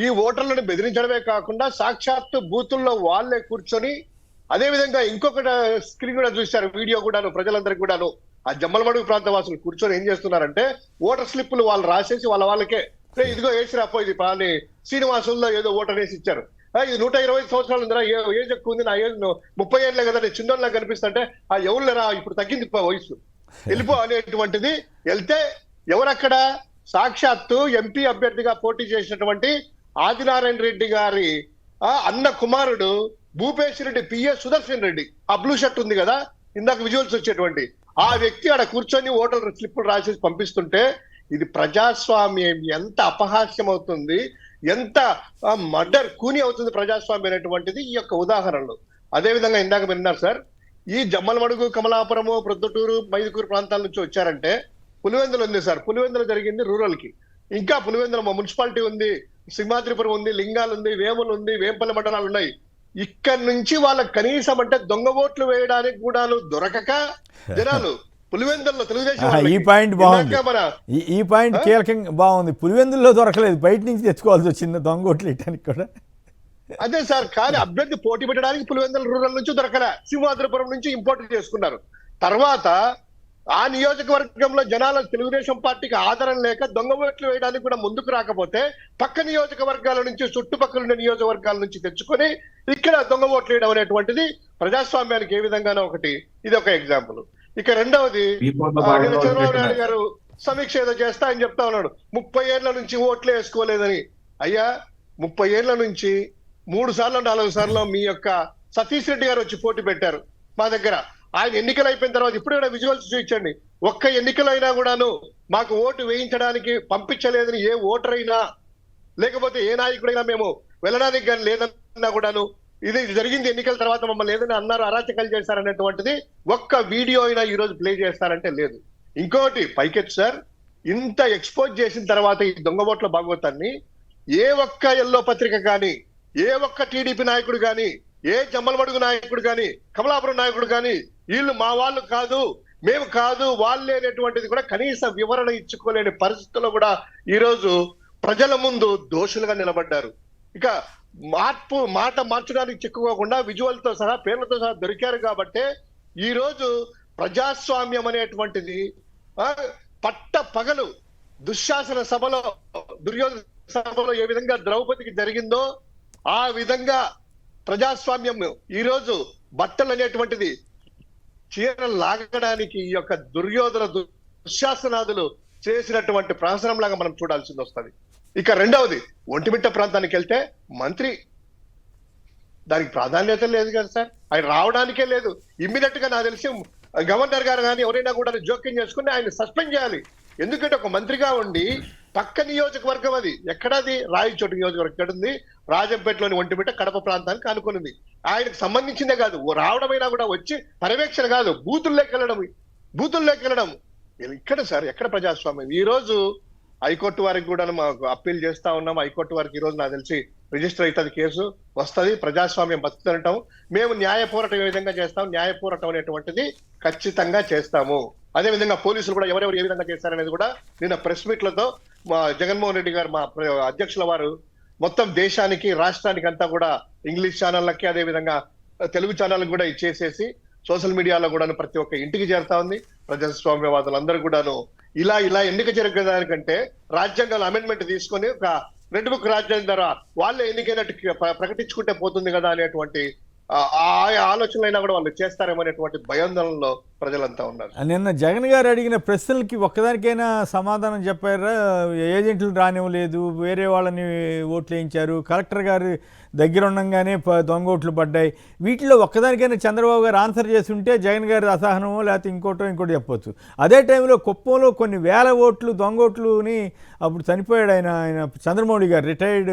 ఈ ఓటర్లను బెదిరించడమే కాకుండా సాక్షాత్తు బూతుల్లో వాళ్ళే కూర్చొని, అదే విధంగా ఇంకొక స్క్రీన్ కూడా చూశారు, వీడియో కూడాను, ప్రజలందరికీ కూడాను ఆ జమ్మలమడుగు ప్రాంత వాసులు కూర్చొని ఏం చేస్తున్నారంటే ఓటర్ స్లిప్పులు వాళ్ళు రాసేసి వాళ్ళకే ఇదిగో వేసి రాపో, ఇది పాని శ్రీనివాసుల్లో ఏదో ఓటర్ వేసి ఇచ్చారు, ఇది 120 సంవత్సరాలు ఉందిరా, ఏజ్ ఎక్కువ ఉంది, నా ఏజ్ 30 ఏళ్ళే కదా, నేను చిన్నోళ్ళ కనిపిస్తుంటే ఆ ఎవరులేరా ఇప్పుడు తగ్గింది వయసు వెళ్ళిపో అనేటువంటిది వెళ్తే, ఎవరక్కడ సాక్షాత్తు ఎంపీ అభ్యర్థిగా పోటీ చేసినటువంటి ఆదినారాయణ రెడ్డి గారి అన్న కుమారుడు భూపేష్ రెడ్డి, పిఎస్ సుదర్శన్ రెడ్డి, ఆ బ్లూ షర్ట్ ఉంది కదా ఇందాక విజువల్స్ వచ్చేటువంటి ఆ వ్యక్తి ఆడ కూర్చొని ఓటర్ స్లిప్పులు రాసేసి పంపిస్తుంటే, ఇది ప్రజాస్వామ్యం ఎంత అపహాస్యం అవుతుంది, ఎంత మర్డర్ కూని అవుతుంది ప్రజాస్వామ్యం అనేటువంటిది ఈ యొక్క ఉదాహరణలు. అదేవిధంగా ఇందాక విన్నారు సార్, ఈ జమ్మలమడుగు, కమలాపురము, ప్రొద్దుటూరు, మైదుకూరు ప్రాంతాల నుంచి వచ్చారంటే పులివెందులు ఉంది సార్, పులివెందులు జరిగింది రూరల్ కి, ఇంకా పులివెందులు మున్సిపాలిటీ ఉంది, సింహాద్రిపురం ఉంది, లింగాలు ఉంది, వేములు ఉంది, వేంపల్లి మండలాలు ఉన్నాయి. ఇక్కడ నుంచి వాళ్ళకి కనీసం అంటే దొంగ ఓట్లు వేయడానికి కూడా దొరకక జనాలు పులివెందుల్లో తెలుగుదేశం ఈ పాయింట్ బాగుంది, ఈ పాయింట్ కీలకంగా బాగుంది. పులివెందుల్లో దొరకలేదు, బయట నుంచి తెచ్చుకోవాల్సి వచ్చింది దొంగ ఓట్లు వేయడానికి కూడా. అదే సార్, కానీ అభ్యర్థి పోటీ పెట్టడానికి పులివెందుల రూరల్ నుంచి దొరకలే, సింహాద్రిపురం నుంచి ఇంపోర్ట్ చేసుకున్నారు. తర్వాత ఆ నియోజకవర్గంలో జనాల తెలుగుదేశం పార్టీకి ఆదరణ లేక దొంగ ఓట్లు వేయడానికి కూడా ముందుకు రాకపోతే పక్క నియోజకవర్గాల నుంచి, చుట్టుపక్కల ఉన్న నియోజకవర్గాల నుంచి తెచ్చుకొని ఇక్కడ దొంగ ఓట్లు వేయడం అనేటువంటిది ప్రజాస్వామ్యానికి ఏ విధంగానో ఒకటి, ఇది ఒక ఎగ్జాంపుల్. ఇక రెండవది, చంద్రబాబు నాయుడు గారు సమీక్ష ఏదో చేస్తా అని చెప్తా ఉన్నాడు, 30 ఏళ్ల నుంచి ఓట్లే వేసుకోలేదని. అయ్యా 30 ఏళ్ల నుంచి 3 సార్లు 4 సార్లు మీ యొక్క సతీష్ రెడ్డి గారు వచ్చి పోటీ పెట్టారు మా దగ్గర. ఆయన ఎన్నికలు అయిపోయిన తర్వాత ఇప్పుడు కూడా విజువల్స్ చూపించండి, ఒక్క ఎన్నికలైనా కూడాను మాకు ఓటు వేయించడానికి పంపించలేదని ఏ ఓటర్ అయినా, లేకపోతే ఏ నాయకుడైనా మేము వెళ్ళడానికి కానీ లేదన్నా కూడాను, ఇది జరిగింది ఎన్నికల తర్వాత మమ్మల్ని ఏదైనా అన్నారు, అరాచకాలు చేశారనేటువంటిది ఒక్క వీడియో అయినా ఈ రోజు ప్లే చేస్తారంటే లేదు. ఇంకోటి పైకెచ్చు సార్, ఇంత ఎక్స్పోజ్ చేసిన తర్వాత ఈ దొంగ ఓట్ల భాగవతాన్ని ఏ ఒక్క ఎల్లో పత్రిక కానీ, ఏ ఒక్క టీడీపీ నాయకుడు కానీ, ఏ జమ్మలమడుగు నాయకుడు కానీ, కమలాపురం నాయకుడు కానీ వీళ్ళు మా వాళ్ళు కాదు, మేము కాదు, వాళ్ళే అనేటువంటిది కూడా కనీస వివరణ ఇచ్చుకోలేని పరిస్థితుల్లో కూడా ఈ రోజు ప్రజల ముందు దోషులుగా నిలబడ్డారు. ఇక మాట మార్చడానికి చిక్కుకోకుండా విజువల్ తో సహా, పేర్లతో సహా దొరికారు కాబట్టి ఈ రోజు ప్రజాస్వామ్యం అనేటువంటిది పట్ట పగలు దుశ్శాసన సభలో, దుర్యోధన సభలో ఏ విధంగా ద్రౌపదికి జరిగిందో ఆ విధంగా ప్రజాస్వామ్యం ఈ రోజు బట్టలు అనేటువంటిది చీరలు లాగడానికి ఈ యొక్క దుర్యోధన దుశ్శాసనాదులు చేసినటువంటి ప్రహసనం లాగా మనం చూడాల్సింది వస్తుంది. ఇక రెండవది ఒంటిమిట్ట ప్రాంతానికి వెళ్తే మంత్రి, దానికి ప్రాధాన్యత లేదు కదా సార్, ఆయన రావడానికే లేదు. ఇమ్మీడియట్ గా నాకు తెలిసి గవర్నర్ గారు కానీ ఎవరైనా కూడా జోక్యం చేసుకుని ఆయన సస్పెండ్ చేయాలి. ఎందుకంటే ఒక మంత్రిగా ఉండి పక్క నియోజకవర్గం అది ఎక్కడది, రాయచోటి నియోజకవర్గం ఎక్కడ ఉంది, రాజంపేటలోని ఒంటిమిట్ట కడప ప్రాంతానికి అనుకున్నది. ఆయనకు సంబంధించిందే కాదు, రావడమైనా కూడా వచ్చి పర్యవేక్షణ కాదు, బూతుల్లోకి వెళ్ళడం ఇక్కడ సార్ ఎక్కడ ప్రజాస్వామ్యం? ఈ రోజు హైకోర్టు వారికి కూడా మాకు అప్పీల్ చేస్తా ఉన్నాం. హైకోర్టు వారికి ఈ రోజు నాకు తెలిసి రిజిస్టర్ అవుతుంది, కేసు వస్తుంది, ప్రజాస్వామ్యం బతుకుతుంటాం. మేము న్యాయ పోరాటం ఏ విధంగా చేస్తాం, న్యాయ పోరాటం అనేటువంటిది ఖచ్చితంగా చేస్తాము. అదేవిధంగా పోలీసులు కూడా ఎవరెవరు ఏ విధంగా చేస్తారనేది కూడా నిన్న ప్రెస్ మీట్లతో మా జగన్మోహన్ రెడ్డి గారు, మా అధ్యక్షుల వారు మొత్తం దేశానికి, రాష్ట్రానికి అంతా కూడా ఇంగ్లీష్ ఛానళ్ళకి అదే విధంగా తెలుగు ఛానళ్ళకి కూడా ఇచ్చేసేసి సోషల్ మీడియాలో కూడా ప్రతి ఒక్క ఇంటికి చేరుతా ఉంది. ప్రజాస్వామ్యవాదులందరూ కూడాను ఇలా ఎన్నిక జరగడానికంటే రాజ్యాంగాల అమెండ్మెంట్ తీసుకొని ఒక రెడ్ బుక్ రాజ్యాంగం ద్వారా వాళ్ళే ఎన్నికైనట్టు ప్రకటించుకుంటే పోతుంది కదా అనేటువంటి ఆలోచనలైనా కూడా వాళ్ళు చేస్తారేమో అనేటువంటి భయాందోళనలో ప్రజలంతా ఉన్నారు. నిన్న జగన్ గారు అడిగిన ప్రశ్నలకి ఒక్కదానికైనా సమాధానం చెప్పారా? ఏజెంట్లు రానివ్వలేదు, వేరే వాళ్ళని ఓట్లు వేయించారు, కలెక్టర్ గారు దగ్గర ఉండగానే దొంగ ఓట్లు పడ్డాయి. వీటిలో ఒక్కదానికైనా చంద్రబాబు గారు ఆన్సర్ చేసి ఉంటే జగన్ గారి అసహనమో లేకపోతే ఇంకోటి చెప్పొచ్చు. అదే టైంలో కుప్పంలో కొన్ని వేల ఓట్లు దొంగ ఓట్లుని అప్పుడు చనిపోయాడు ఆయన చంద్రమౌళి గారు, రిటైర్డ్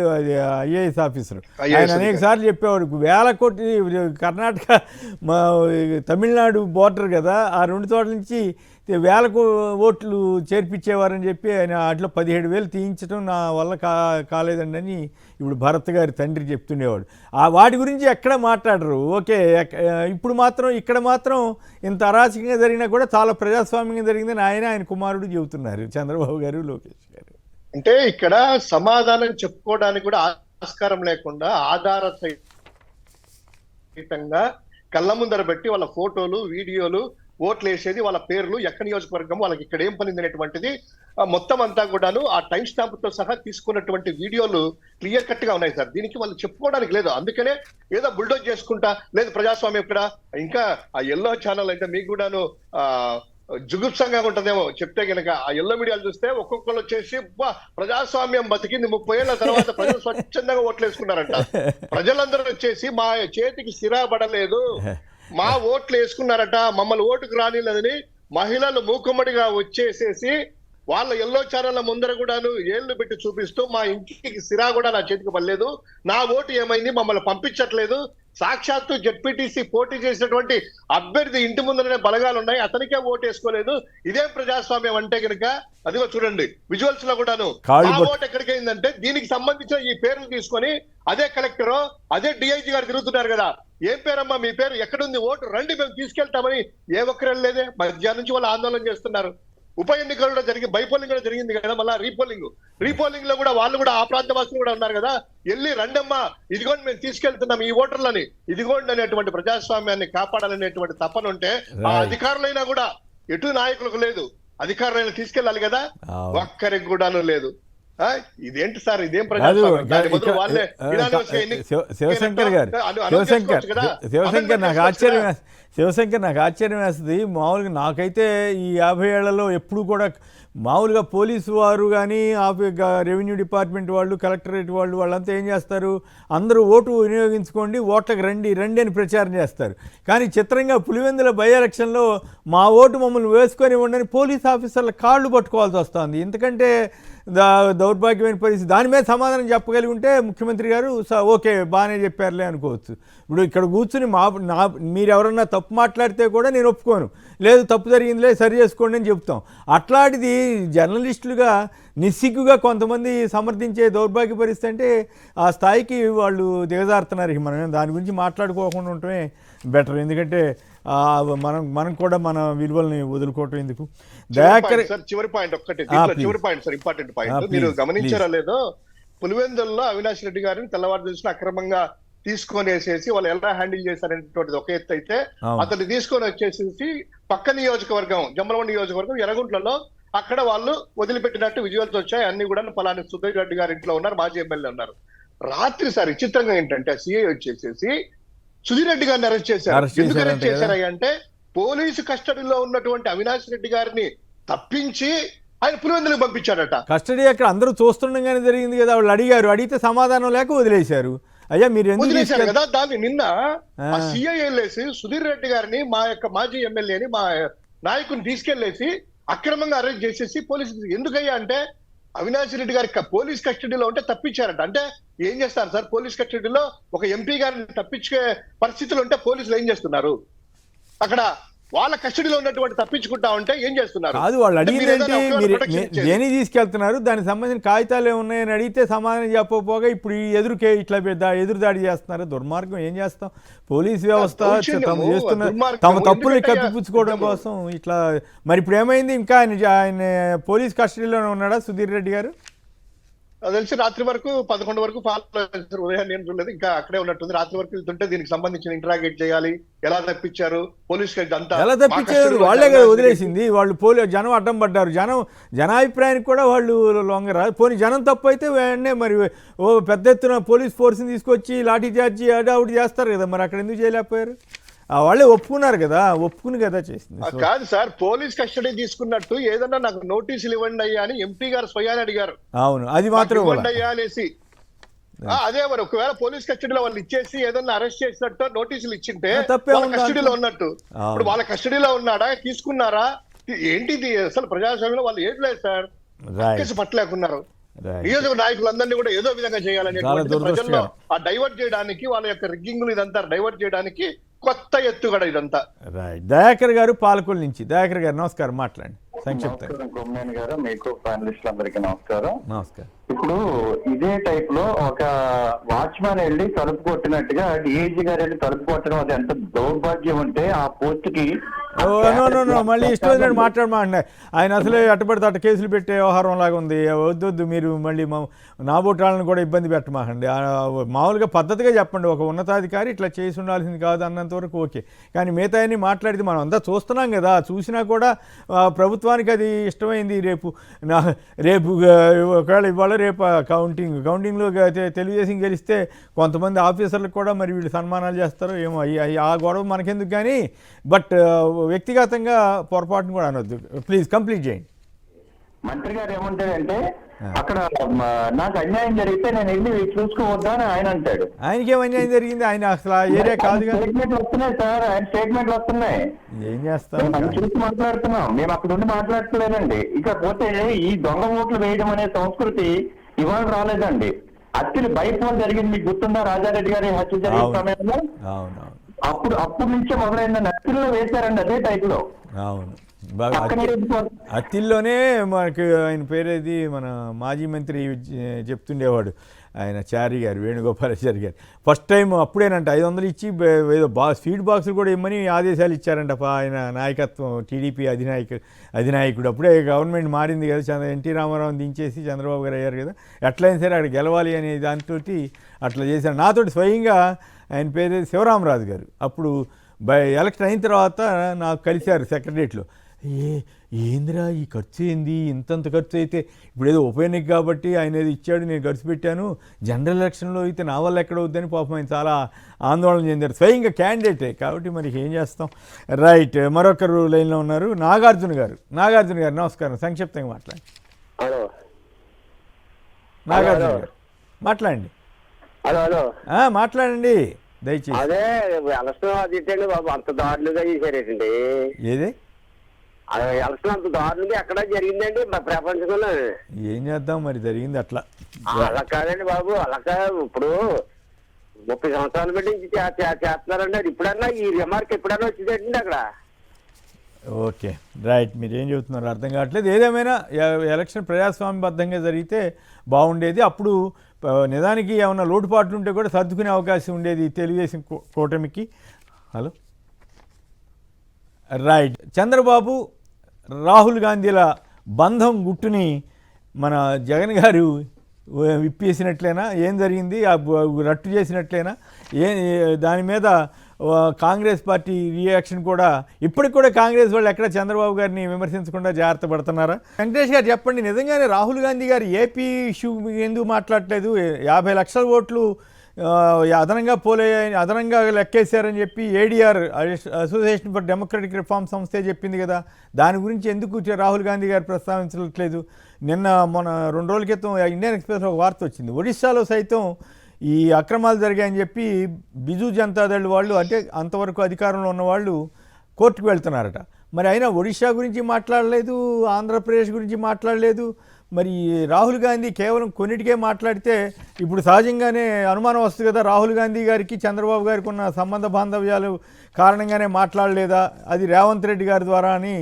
ఐఏఎస్ ఆఫీసర్. ఆయన అనేక సార్లు చెప్పేవాడు, వేల కోటి కర్ణాటక తమిళనాడు బోర్డర్ కదా, ఆ రెండు చోట్ల నుంచి వేల ఓట్లు చేర్పించేవారని చెప్పి ఆయన వాటిలో 17,000 తీయించడం నా వల్ల కాలేదండి అని ఇప్పుడు భరత్ గారి తండ్రి చెప్తుండేవాడు. వాటి గురించి ఎక్కడ మాట్లాడరు. ఓకే, ఇప్పుడు మాత్రం ఇక్కడ మాత్రం ఇంత అరాచకంగా జరిగినా కూడా చాలా ప్రజాస్వామ్యంగా జరిగిందని ఆయన కుమారుడు చెబుతున్నారు, చంద్రబాబు గారు, లోకేష్ గారు. అంటే ఇక్కడ సమాధానం చెప్పుకోవడానికి కూడా ఆస్కారం లేకుండా ఆధార సహితంగా కళ్ళ ముందర పెట్టి వాళ్ళ ఫోటోలు, వీడియోలు, ఓట్లు వేసేది, వాళ్ళ పేర్లు, ఎక్కడ నియోజకవర్గం, వాళ్ళకి ఇక్కడ ఏం పనింది అనేటువంటిది మొత్తం అంతా కూడాను ఆ టైం స్టాంప్ తో సహా తీసుకున్నటువంటి వీడియోలు క్లియర్ కట్ గా ఉన్నాయి సార్. దీనికి వాళ్ళు చెప్పుకోవడానికి లేదు. అందుకనే ఏదో బుల్డోజ్ చేసుకుంటా లేదు ప్రజాస్వామ్యం ఇక్కడ. ఇంకా ఆ ఎల్లో ఛానల్ అంటే మీకు కూడాను జుగుప్సంగా ఉంటదేమో చెప్తే కనుక, ఆ ఎల్లో మీడియాలు చూస్తే ఒక్కొక్కరు వచ్చేసి ప్రజాస్వామ్యం బతికింది 30 ఏళ్ల తర్వాత ప్రజలు స్వచ్ఛందంగా ఓట్లు వేసుకున్నారంట. ప్రజలందరూ వచ్చేసి మా చేతికి సిరాబడలేదు, మా ఓట్లు వేసుకున్నారట, మమ్మల్ని ఓటుకు రానిలేదని మహిళలు మూకుమ్మడిగా వచ్చేసేసి వాళ్ళ ఎల్లో ఛానళ్ళ ముందర కూడాను ఏళ్లు పెట్టి చూపిస్తూ మా ఇంటికి సిరా కూడా నా చేతికి పడలేదు, నా ఓటు ఏమైంది, మమ్మల్ని పంపించట్లేదు, సాక్షాత్తు జెడ్పీటీసీ పోటీ చేసినటువంటి అభ్యర్థి ఇంటి ముందరనే బలగాలు ఉన్నాయి, అతనికే ఓటు వేసుకోలేదు. ఇదేం ప్రజాస్వామ్యం అంటే కనుక అదిగో చూడండి విజువల్స్ లో కూడాను ఆ ఓటు ఎక్కడికి అయిందంటే దీనికి సంబంధించిన ఈ పేర్లు తీసుకొని అదే కలెక్టర్, అదే డిఐజీ గారు తిరుగుతున్నారు కదా, ఏం పేరమ్మా మీ పేరు, ఎక్కడుంది ఓటు, రండి మేము తీసుకెళ్తామని ఏ ఒక్కరు వెళ్ళలేదే. మధ్యాహ్నం నుంచి వాళ్ళు ఆందోళన చేస్తున్నారు. ఉప ఎన్నికలు కూడా జరిగి బైపోలింగ్ కూడా జరిగింది కదా, మళ్ళా రీపోలింగ్ లో కూడా వాళ్ళు కూడా ఆ ప్రాంత వాసులు కూడా ఉన్నారు కదా, వెళ్ళి రండమ్మా ఇదిగోండి మేము తీసుకెళ్తున్నాం ఈ ఓటర్లని, ఇదిగోండి అనేటువంటి ప్రజాస్వామ్యాన్ని కాపాడాలనేటువంటి తపన ఉంటే ఆ అధికారులైనా కూడా ఎటు నాయకులకు లేదు, అధికారులైనా తీసుకెళ్ళాలి కదా, ఒక్కరికి కూడాను లేదు. ఇదేంటి సార్, ఇదేం ప్రజాస్వామ్యం? శివశంకర్ నాకు ఆశ్చర్యం వేస్తుంది. మామూలుగా నాకైతే ఈ 50 ఏళ్లలో ఎప్పుడు కూడా మామూలుగా పోలీసు వారు కానీ రెవెన్యూ డిపార్ట్మెంట్ వాళ్ళు, కలెక్టరేట్ వాళ్ళంతా ఏం చేస్తారు, అందరూ ఓటు వినియోగించుకోండి, ఓట్లకు రండి అని ప్రచారం చేస్తారు. కానీ చిత్రంగా పులివెందుల బై ఎలక్షన్లో మా ఓటు మమ్మల్ని వేసుకొని ఉండని పోలీస్ ఆఫీసర్ల కాళ్ళు పట్టుకోవాల్సి వస్తుంది. ఎందుకంటే దౌర్భాగ్యమైన పరిస్థితి. దాని మీద సమాధానం చెప్పగలిగి ఉంటే ముఖ్యమంత్రి గారు ఓకే బాగానే చెప్పారులే అనుకోవచ్చు. ఇప్పుడు ఇక్కడ కూర్చుని మీరు ఎవరన్నా తప్పు మాట్లాడితే కూడా నేను ఒప్పుకోను, లేదు తప్పు జరిగిందిలే సరి చేసుకోండి అని చెప్తాం. అట్లాంటిది జర్నలిస్టులుగా నిస్సిగ్గుగా కొంతమంది సమర్థించే దౌర్భాగ్య పరిస్థితి అంటే ఆ స్థాయికి వాళ్ళు దిగజారుతున్నారు. మనం దాని గురించి మాట్లాడుకోకుండా ఉండటమే బెటర్. ఎందుకంటే మనం కూడా మన విలువల్ని వదులుకోవటం ఎందుకు. దయాకర్ చివరి పాయింట్ సార్, ఇంపార్టెంట్ పాయింట్ మీరు గమనించారా లేదో, పులివెందుల్లో అవినాష్ రెడ్డి గారిని తెల్లవారు చూసిన అక్రమంగా తీసుకొనేసేసి వాళ్ళు ఎలా హ్యాండిల్ చేశారనేటువంటిది ఒక ఎత్తు అయితే, అతన్ని తీసుకొని వచ్చేసేసి పక్క నియోజకవర్గం జమ్మలమూడి నియోజకవర్గం ఎర్రగుంట్లలో అక్కడ వాళ్ళు వదిలిపెట్టినట్టు విజువల్స్ వచ్చాయి. అన్ని కూడా పలాని సుధీర్ రెడ్డి గారి ఇంట్లో ఉన్నారు, మాజీ ఎమ్మెల్యే ఉన్నారు. రాత్రి సార్ విచిత్రంగా ఏంటంటే సిఐ వచ్చేసేసి సుధీర్ రెడ్డి గారిని అరెస్ట్ చేశారు. ఎందుకు అరెస్ట్ చేశారు అంటే పోలీసు కస్టడీలో ఉన్నటువంటి అవినాష్ రెడ్డి గారిని తప్పించి ఆయన పులివెందులకు పంపించాడట. కస్టడీ అక్కడ అందరూ చూస్తుండగానే జరిగింది కదా, వాళ్ళు అడిగారు, అడిగితే సమాధానం లేక వదిలేశారు. అయ్యా మీరు ఎందుకు వదిలేశారు కదా. దాన్ని నిన్న ఆ సిఐ వెళ్ళేసి సుధీర్ రెడ్డి గారిని, మా యొక్క మాజీ ఎమ్మెల్యేని, మా నాయకుని తీసుకెళ్లేసి అక్రమంగా అరెస్ట్ చేసేసి పోలీసు. ఎందుకయ్యా అంటే అవినాష్ రెడ్డి గారి పోలీస్ కస్టడీలో ఉంటే తప్పించారట. అంటే ఏం చేస్తారు సార్, పోలీస్ కస్టడీలో ఒక ఎంపీ గారిని తప్పించే పరిస్థితులు ఉంటే పోలీసులు ఏం చేస్తున్నారు? అక్కడ వాళ్ళ కస్టడీలో ఉన్నటువంటి తప్పించుకుంటా ఉంటే ఏం చేస్తున్నారు? కాదు, వాళ్ళు అడిగిందేంటి, మీరు దేని తీసుకెళ్తున్నారు, దానికి సంబంధించిన కాగితాలు ఏమున్నాయని అడిగితే సమాధానం చెప్పకపోగా ఇప్పుడు ఈ ఎదురు దాడి చేస్తున్నారు. దుర్మార్గం. ఏం చేస్తాం, పోలీస్ వ్యవస్థ తమ చేస్తున్న తమ తప్పుల్ని కప్పిపుచ్చుకోవడం కోసం ఇట్లా. మరి ఇప్పుడు ఏమైంది, ఇంకా ఆయన పోలీస్ కస్టడీలోనే ఉన్నాడా సుధీర్ రెడ్డి గారు? తెలిసి రాత్రి వరకు 11 వరకు ఫాలో చేశారు. ఉదయం నేను చూడలేదు, ఇంకా అక్కడే ఉన్నట్టుంది. రాత్రి వరకు వెళ్తుంటే దీనికి సంబంధించిన ఇంటరాగేట్ చేయాలి, ఎలా తప్పించారు, పోలీస్ ఎలా తప్పించారు, వాళ్ళే కదా వదిలేసింది. వాళ్ళు జనం అడ్డం పడ్డారు. జనాభిప్రాయానికి కూడా వాళ్ళు లొంగరా. పోనీ జనం తప్పు అయితే వెంటనే మరి పెద్ద ఎత్తున పోలీస్ ఫోర్స్ని తీసుకొచ్చి లాఠీ చార్జీ అవుట్ చేస్తారు కదా, మరి అక్కడ ఎందుకు చేయలేకపోయారు? వాళ్ళే ఒప్పుకున్నారు కదా, ఒప్పుకుని కదా చేసింది. కాదు సార్, పోలీస్ కస్టడీ తీసుకున్నట్టు ఏదన్నా నాకు నోటీసులు ఇవ్వండి అయ్యా అని ఎంపీ గారు స్వయాన్ని అడిగారు. అవును, అది మాత్రం ఇవ్వండి అయ్యా అనేసి. అదే మరి ఒకవేళ పోలీస్ కస్టడీలో వాళ్ళు ఇచ్చేసి ఏదన్నా అరెస్ట్ చేసినట్టు నోటీసులు ఇచ్చింటే వాళ్ళ కస్టడీలో ఉన్నట్టు. ఇప్పుడు వాళ్ళ కస్టడీలో ఉన్నాడా, తీసుకున్నారా, ఏంటిది అసలు ప్రజాస్వామ్యంలో వాళ్ళు ఏం లేదు సార్, కేసు పట్టలేకున్నారు. నియోజక నాయకులందరినీ కూడా ఏదో విధంగా చేయాలని ప్రజల్లో ఆ డైవర్ట్ చేయడానికి, వాళ్ళ యొక్క రిగ్గింగ్లు ఇదంతా డైవర్ట్ చేయడానికి కొత్త ఎత్తుగడ ఇదంతా. రైట్. దయాకర్ గారు పాలకొల్లు నుంచి. దయాకర్ గారు నమస్కారం, మాట్లాడండి సంక్షిప్తంగా. కొమ్మేని గారు, మీకు ప్యానలిస్టులందరికీ నమస్కారం. నమస్కారం. ఇప్పుడు ఇదే టైప్ లో ఒక వాచ్మెన్ వెళ్ళి తలుపు కొట్టినట్టుగా డిఐజీ గారు వెళ్ళి తలుపు కొట్టడం, అది ఎంత దౌర్భాగ్యం అంటే ఆ పోస్ట్ కి మళ్ళీ ఇష్టం వచ్చినట్టు మాట్లాడమంటున్నాయి. ఆయన అసలే అట్టబడితే అట్ట కేసులు పెట్టే వ్యవహారం లాగా ఉంది. వద్దొద్దు, మీరు మళ్ళీ నాబోటాలను కూడా ఇబ్బంది పెట్టమాకండి. మామూలుగా పద్ధతిగా చెప్పండి, ఒక ఉన్నతాధికారి ఇట్లా చేసి ఉండాల్సింది కాదు అన్నంత వరకు ఓకే. కానీ మిగతాయన్ని మాట్లాడితే మనం అంతా చూస్తున్నాం కదా, చూసినా కూడా ప్రభుత్వానికి అది ఇష్టమైంది. రేపు ఒకవేళ ఇవాళ రేపు కౌంటింగ్లో తెలుగుదేశం గెలిస్తే కొంతమంది ఆఫీసర్లకు కూడా మరి వీళ్ళు సన్మానాలు చేస్తారో ఏమో, ఆ గొడవ మనకెందుకు. కానీ బట్ వ్యక్తిగతంగా పొరపాటును కూడా అనొద్దు. ప్లీజ్ కంప్లీట్ చేయండి. మంత్రి గారు ఏమంటాడంటే, అక్కడ నాకు అన్యాయం జరిగితే నేను వెళ్ళి చూసుకోవద్దా అని ఆయన అంటాడు. ఆయనకి ఏం అన్యాయం జరిగింది, ఆయన అసలు ఏరియా కాదు. స్టేట్మెంట్లు వస్తున్నాయి సార్, ఆయన స్టేట్మెంట్లు వస్తున్నాయి. ఏం చేస్తాం, మనం చూసి మాట్లాడుతున్నాం, మేము అక్కడ ఉండి మాట్లాడలేదండి. ఇకపోతే ఈ దొంగ ఓట్లు వేయడం అనే సంస్కృతి ఇవాళ రాలేదండి. అత్తిలి బైపోల్ జరిగింది, మీకు గుర్తుందా? రాజారెడ్డి గారి హత్య జరిగిన సమయంలో అప్పుడు నుంచే మొదలైందండి. అత్తిల్లో వేశారండి అదే టైప్ లో. అవును, అత్తిల్లోనే మనకి ఆయన పేరేది, మన మాజీ మంత్రి చెప్తుండేవాడు ఆయన, చారి గారు, వేణుగోపాలాచారి గారు. ఫస్ట్ టైం అప్పుడేనంట 500 ఇచ్చి ఏదో స్వీట్ బాక్సులు కూడా ఇమ్మని ఆదేశాలు ఇచ్చారంట ఆయన నాయకత్వం, టీడీపీ అధినాయకుడు. అప్పుడే గవర్నమెంట్ మారింది కదా, ఎన్టీ రామారావుని దించేసి చంద్రబాబు గారు అయ్యారు కదా, ఎట్లయినా సరే అక్కడ గెలవాలి అనే దాంతో అట్లా చేశారు. నాతోటి స్వయంగా ఆయన పేరు శివరామరాజు గారు. అప్పుడు ఎలక్షన్ అయిన తర్వాత నాకు కలిశారు సెక్రటరియట్లో. ఏందిరా ఈ ఖర్చు ఏంది, ఇంతంత ఖర్చు అయితే, ఇప్పుడు ఏదో ఉప ఎన్నిక కాబట్టి ఆయన ఏదో ఇచ్చాడు, నేను ఖర్చు పెట్టాను, జనరల్ ఎలక్షన్లో అయితే నా వల్ల ఎక్కడ అవుద్దని పాపం ఆయన చాలా ఆందోళన చెందారు. స్వయంగా క్యాండిడేటే కాబట్టి మరి ఏం చేస్తాం. రైట్, మరొకరు లైన్లో ఉన్నారు, నాగార్జున గారు. నాగార్జున గారు నమస్కారం, సంక్షిప్తంగా మాట్లాడండి. నాగార్జున గారు మాట్లాడండి. మాట్లాడండి దయచేసి. అదే ఎలక్షన్ బాబు అంత దారుణంగా చేశారేటండి. ఏది ఎలక్షన్ అంత దారుణంగా ఎక్కడ జరిగిందండి ప్రపంచంలో. ఏం చేద్దాం మరి, జరిగింది అట్లా. అలా కాదండి బాబు, అలా ఇప్పుడు 30 సంవత్సరాల బట్టి చేస్తున్నారండి. అది ఇప్పుడన్నా ఈ రిమార్క్ ఎప్పుడన్నా వచ్చిందండి అక్కడ. ఓకే రైట్, మీరు ఏం చెబుతున్నారు అర్థం కావట్లేదు. ఏదేమైనా ఎలక్షన్ ప్రజాస్వామ్యబద్ధంగా జరిగితే బాగుండేది. అప్పుడు నిజానికి ఏమైనా లోటుపాట్లు ఉంటే కూడా సర్దుకునే అవకాశం ఉండేది తెలుగుదేశం కూటమికి. Hello right. చంద్రబాబు రాహుల్ గాంధీల బంధం గుట్టుని మన జగన్ గారు విప్పేసినట్లేనా, ఏం జరిగింది, రట్టు చేసినట్లేనా, దాని మీద కాంగ్రెస్ పార్టీ రియాక్షన్ కూడా ఇప్పటికి కూడా కాంగ్రెస్ వాళ్ళు ఎక్కడ చంద్రబాబు గారిని విమర్శించకుండా జాగ్రత్త పడుతున్నారా? వెంకటేష్ గారు చెప్పండి, నిజంగానే రాహుల్ గాంధీ గారు ఏపీ ఇష్యూ ఎందుకు మాట్లాడలేదు? 50 లక్షల ఓట్లు అదనంగా లెక్కేశారని చెప్పి ADR association for democratic reform సంస్థే చెప్పింది కదా. దాని గురించి ఎందుకు రాహుల్ గాంధీ గారు ప్రస్తావించట్లేదు? మొన్న 2 రోజుల క్రితం ఇండియన్ ఎక్స్ప్రెస్లో ఒక వార్త వచ్చింది. ఒడిశాలో సైతం ఈ అక్రమాలు జరిగాయని చెప్పి బిజు జనతాదళ్ వాళ్ళు, అంటే అంతవరకు అధికారంలో ఉన్న వాళ్ళు కోర్టుకు వెళ్తున్నారట. మరి అయినా ఒడిశా గురించి మాట్లాడలేదు, ఆంధ్రప్రదేశ్ గురించి మాట్లాడలేదు. మరి రాహుల్ గాంధీ కేవలం కొన్నిటికే మాట్లాడితే ఇప్పుడు సహజంగానే అనుమానం వస్తుంది కదా, రాహుల్ గాంధీ గారికి చంద్రబాబు గారికి ఉన్న సంబంధ బాంధవ్యాలు కారణంగానే మాట్లాడలేదా, అది రేవంత్ రెడ్డి గారి ద్వారా అని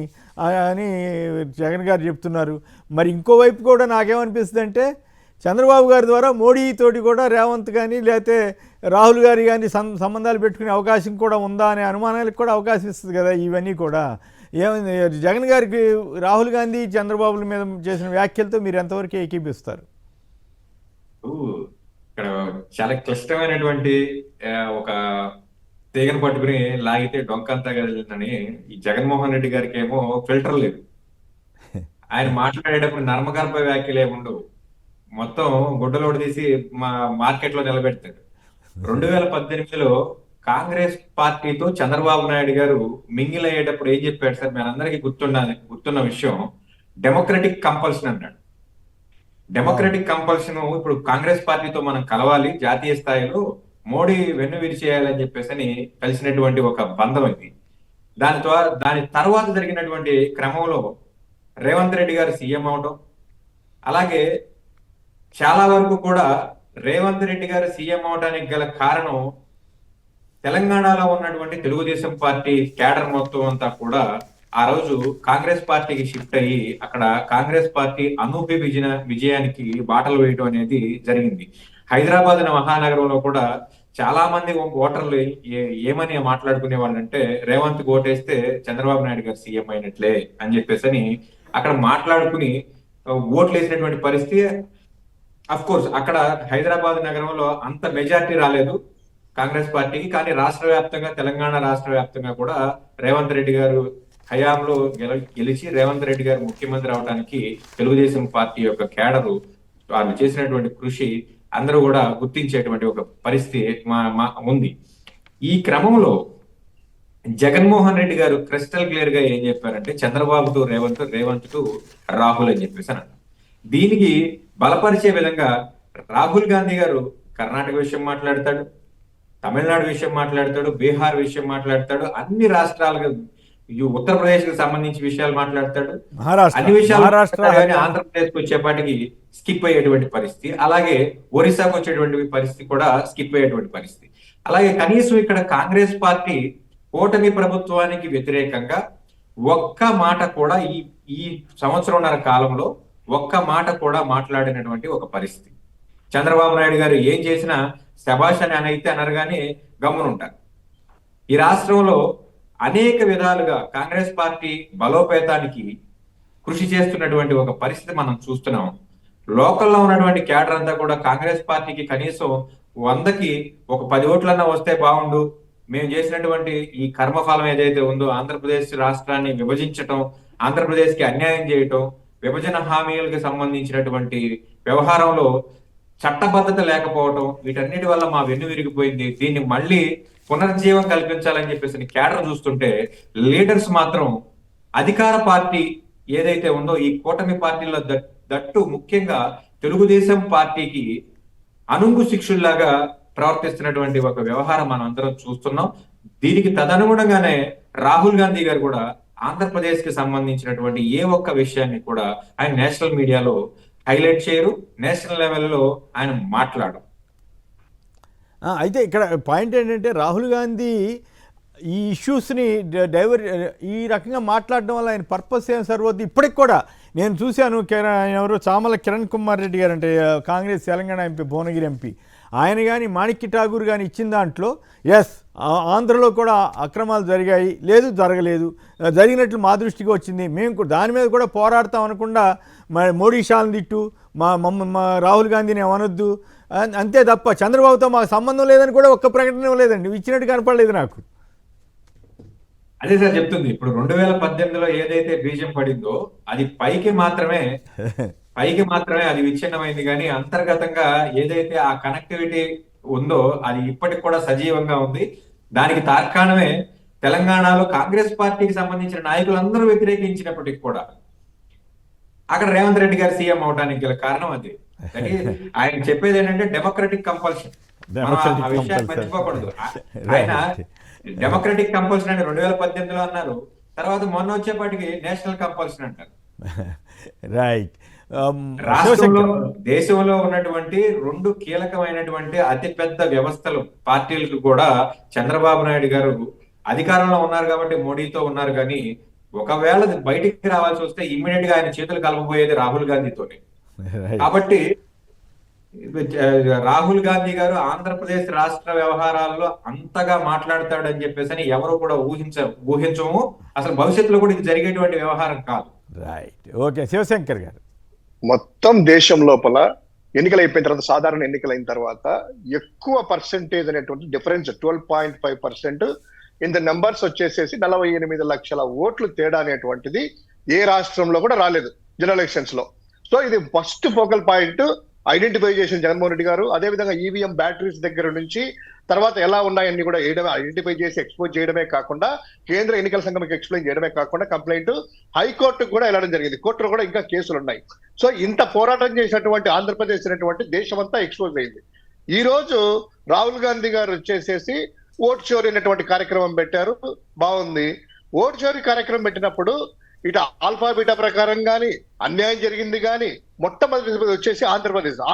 జగన్ గారు చెప్తున్నారు. మరి ఇంకోవైపు కూడా నాకేమనిపిస్తుంది అంటే చంద్రబాబు గారి ద్వారా మోడీతోటి కూడా రేవంత్ కానీ లేకపోతే రాహుల్ గారి కానీ సంబంధాలు పెట్టుకునే అవకాశం కూడా ఉందా అనే అనుమానాలకు కూడా అవకాశం ఇస్తుంది కదా ఇవన్నీ కూడా. ఏమైంది జగన్ గారికి రాహుల్ గాంధీ చంద్రబాబుల మీద చేసిన వ్యాఖ్యలతో మీరు ఎంతవరకు ఏకీపిస్తారు? ఇక్కడ చాలా క్లిష్టమైనటువంటి ఒక తీగను పట్టుకుని లాగితే డొంకంతా కదిలిందని ఈ జగన్మోహన్ రెడ్డి గారికి ఏమో ఫిల్టర్ లేదు. ఆయన మాట్లాడేటప్పుడు నర్మగర్భ వ్యాఖ్యలు ఏముండవు, మొత్తం గుడ్డలోడు తీసి మార్కెట్ లో నిలబెడతాడు. 2018లో కాంగ్రెస్ పార్టీతో చంద్రబాబు నాయుడు గారు మింగిల్ అయ్యేటప్పుడు ఏం చెప్పాడు సార్? మనందరికీ గుర్తున్న విషయం, డెమోక్రటిక్ కంపల్షన్ అన్నాడు. డెమోక్రటిక్ కంపల్షన్ ఇప్పుడు కాంగ్రెస్ పార్టీతో మనం కలవాలి, జాతీయ స్థాయిలో మోడీ వెన్ను విరిచేయాలని చెప్పేసి కలిసినటువంటి ఒక బంధం ఇది. దాని తర్వాత జరిగినటువంటి క్రమంలో రేవంత్ రెడ్డి గారు సీఎం అవడం, అలాగే చాలా వరకు కూడా రేవంత్ రెడ్డి గారు సీఎం అవడానికి గల కారణం తెలంగాణలో ఉన్నటువంటి తెలుగుదేశం పార్టీ క్యాడర్ మొత్తం అంతా కూడా ఆ రోజు కాంగ్రెస్ పార్టీకి షిఫ్ట్ అయ్యి అక్కడ కాంగ్రెస్ పార్టీ అనూహ్య విజయానికి బాటలు వేయడం అనేది జరిగింది. హైదరాబాద్ మహానగరంలో కూడా చాలా మంది ఓటర్లు ఏమని మాట్లాడుకునే వాళ్ళంటే, రేవంత్ ఓటేస్తే చంద్రబాబు నాయుడు గారు సీఎం అయినట్లే అని చెప్పేసి అక్కడ మాట్లాడుకుని ఓట్లు వేసినటువంటి పరిస్థితి. అఫ్ కోర్స్ అక్కడ హైదరాబాద్ నగరంలో అంత మెజారిటీ రాలేదు కాంగ్రెస్ పార్టీకి, కానీ రాష్ట్ర వ్యాప్తంగా తెలంగాణ రాష్ట్ర వ్యాప్తంగా కూడా రేవంత్ రెడ్డి గారు హయాంలో గెలిచి రేవంత్ రెడ్డి గారు ముఖ్యమంత్రి అవడానికి తెలుగుదేశం పార్టీ యొక్క కేడరు వాళ్ళు చేసినటువంటి కృషి అందరూ కూడా గుర్తించేటువంటి ఒక పరిస్థితి ఉంది. ఈ క్రమంలో జగన్మోహన్ రెడ్డి గారు క్రిస్టల్ క్లియర్ గా ఏం చెప్పారంటే, చంద్రబాబుతో రేవంత్ టు రాహుల్ అని చెప్పేసి అన్నారు. దీనికి బలపరిచే విధంగా రాహుల్ గాంధీ గారు కర్ణాటక విషయం మాట్లాడతాడు, తమిళనాడు విషయం మాట్లాడతాడు, బీహార్ విషయం మాట్లాడతాడు, అన్ని రాష్ట్రాలకు ఉత్తరప్రదేశ్ కి సంబంధించి విషయాలు మాట్లాడతాడు, అన్ని విషయాలు. ఆంధ్రప్రదేశ్ కి వచ్చేపాటికి స్కిప్ అయ్యేటువంటి పరిస్థితి, అలాగే ఒరిస్సాకు వచ్చేటువంటి పరిస్థితి కూడా స్కిప్ అయ్యేటువంటి పరిస్థితి. అలాగే కనీసం ఇక్కడ కాంగ్రెస్ పార్టీ కూటమి ప్రభుత్వానికి వ్యతిరేకంగా ఒక్క మాట కూడా ఈ సంవత్సరంన్నర కాలంలో ఒక్క మాట కూడా మాట్లాడినటువంటి ఒక పరిస్థితి. చంద్రబాబు నాయుడు గారు ఏం చేసినా శభాష్ అని అయితే అనరు కానీ గమ్మునుంటారు. ఈ రాష్ట్రంలో అనేక విధాలుగా కాంగ్రెస్ పార్టీ బలోపేతానికి కృషి చేస్తున్నటువంటి ఒక పరిస్థితి మనం చూస్తున్నాం. లోకల్లో ఉన్నటువంటి క్యాడర్ అంతా కూడా కాంగ్రెస్ పార్టీకి కనీసం 100కి ఒక 10 ఓట్లన్నా వస్తే బాగుండు, మేము చేసినటువంటి ఈ కర్మఫలం ఏదైతే ఉందో ఆంధ్రప్రదేశ్ రాష్ట్రాన్ని విభజించటం, ఆంధ్రప్రదేశ్ కి అన్యాయం చేయటం, విభజన హామీలకు సంబంధించినటువంటి వ్యవహారంలో చట్టబద్ధత లేకపోవటం, వీటన్నిటి వల్ల మా వెన్ను విరిగిపోయింది, దీన్ని మళ్ళీ పునర్జీవం కల్పించాలని చెప్పేసి కేడర్ చూస్తుంటే, లీడర్స్ మాత్రం అధికార పార్టీ ఏదైతే ఉందో ఈ కూటమి పార్టీలో దట్టు ముఖ్యంగా తెలుగుదేశం పార్టీకి అనుంగు శిక్షుల్లాగా ప్రవర్తిస్తున్నటువంటి ఒక వ్యవహారం మనం అందరం చూస్తున్నాం. దీనికి తదనుగుణంగానే రాహుల్ గాంధీ గారు కూడా ఆంధ్రప్రదేశ్ కి సంబంధించినటువంటి ఏ ఒక్క విషయాన్ని కూడా ఆయన నేషనల్ మీడియాలో హైలైట్ చేయరు, నేషనల్ లెవెల్లో ఆయన మాట్లాడరు. అయితే ఇక్కడ పాయింట్ ఏంటంటే, రాహుల్ గాంధీ ఈ ఇష్యూస్ని ఈ రకంగా మాట్లాడడం వల్ల ఆయన పర్పస్ ఏం సరిపోద్ది. ఇప్పటికి కూడా నేను చూశాను, ఎవరు చామల కిరణ్ కుమార్ రెడ్డి గారు అంటే కాంగ్రెస్ తెలంగాణ ఎంపీ, భువనగిరి ఎంపీ, ఆయన కానీ మాణిక్య ఠాగూర్ కానీ ఇచ్చిన దాంట్లో ఎస్ ఆంధ్రలో కూడా అక్రమాలు జరిగాయి, లేదు జరగలేదు, జరిగినట్లు మా దృష్టికి వచ్చింది, మేము దాని మీద కూడా పోరాడతాం అనకుండా మోడీ షాల్ని తిట్టు, మా రాహుల్ గాంధీని ఏమనొద్దు అంతే తప్ప చంద్రబాబుతో మాకు సంబంధం లేదని కూడా ఒక్క ప్రకటన ఇవ్వలేదండి, ఇచ్చినట్టు కనపడలేదు నాకు. అదే సార్ చెప్తుంది, ఇప్పుడు 2018లో ఏదైతే బీజం పడిందో అది పైకి మాత్రమే అది విచ్ఛిన్నమైంది, కానీ అంతర్గతంగా ఏదైతే ఆ కనెక్టివిటీ ఉందో అది ఇప్పటికి కూడా సజీవంగా ఉంది. దానికి తార్కాణమే తెలంగాణలో కాంగ్రెస్ పార్టీకి సంబంధించిన నాయకులందరూ వ్యతిరేకించినప్పటికీ కూడా అక్కడ రేవంత్ రెడ్డి గారు సీఎం అవడానికి గల కారణం అది. ఆయన చెప్పేది ఏంటంటే డెమోక్రటిక్ కంపల్షన్. ఆ విషయాన్ని మర్చిపోకూడదు. ఆయన డెమోక్రటిక్ కంపల్షన్ అని 2018లో అన్నారు, తర్వాత మొన్న వచ్చేపాటికి నేషనల్ కంపల్షన్ అంటారు. రైట్. రాష్ట్రంలో దేశంలో ఉన్నటువంటి 2 కీలకమైనటువంటి అతిపెద్ద వ్యవస్థలు పార్టీలకు కూడా చంద్రబాబు నాయుడు గారు అధికారంలో ఉన్నారు కాబట్టి మోడీతో ఉన్నారు, కానీ ఒకవేళ బయటికి రావాల్సి వస్తే ఇమ్మీడియట్ గా ఆయన చేతులు కలపబోయేది రాహుల్ గాంధీతోనే. కాబట్టి రాహుల్ గాంధీ గారు ఆంధ్రప్రదేశ్ రాష్ట్ర వ్యవహారాల్లో అంతగా మాట్లాడతాడని చెప్పేసి ఎవరు కూడా ఊహించము. అసలు భవిష్యత్తులో కూడా ఇది జరిగేటువంటి వ్యవహారం కాదు. రైట్. ఓకే, శివశంకర్ గారు. మొత్తం దేశం లోపల ఎన్నికలు అయిపోయిన తర్వాత, సాధారణ ఎన్నికలు అయిన తర్వాత ఎక్కువ పర్సెంటేజ్ అనేటువంటి డిఫరెన్స్ 12.5% ఇన్ ద నెంబర్స్ వచ్చేసేసి 48 లక్షల ఓట్లు తేడా అనేటువంటిది ఏ రాష్ట్రంలో కూడా రాలేదు జనరల్ ఎలక్షన్స్ లో. సో ఇది ఫస్ట్ ఫోకల్ పాయింట్ ఐడెంటిఫై చేసిన జగన్మోహన్ రెడ్డి గారు. అదేవిధంగా ఈవీఎం బ్యాటరీస్ దగ్గర నుంచి తర్వాత ఎలా ఉన్నాయన్నీ కూడా ఐడెంటిఫై చేసి ఎక్స్పోజ్ చేయడమే కాకుండా, కేంద్ర ఎన్నికల సంఘంకి ఎక్స్ప్లెయిన్ చేయడమే కాకుండా కంప్లైంట్ హైకోర్టుకు కూడా వెళ్ళడం జరిగింది. కోర్టులో కూడా ఇంకా కేసులు ఉన్నాయి. సో ఇంత పోరాటం చేసినటువంటి ఆంధ్రప్రదేశ్ అనేటువంటి దేశం అంతా ఎక్స్పోజ్ అయింది. ఈ రోజు రాహుల్ గాంధీ గారు వచ్చేసేసి ఓట్ చోరీ అనేటువంటి కార్యక్రమం పెట్టారు. బాగుంది. ఓట్ చోరీ కార్యక్రమం పెట్టినప్పుడు ఇటు ఆల్ఫా బీటా ప్రకారం కానీ అన్యాయం జరిగింది కానీ మొట్టమొదటి వచ్చేసి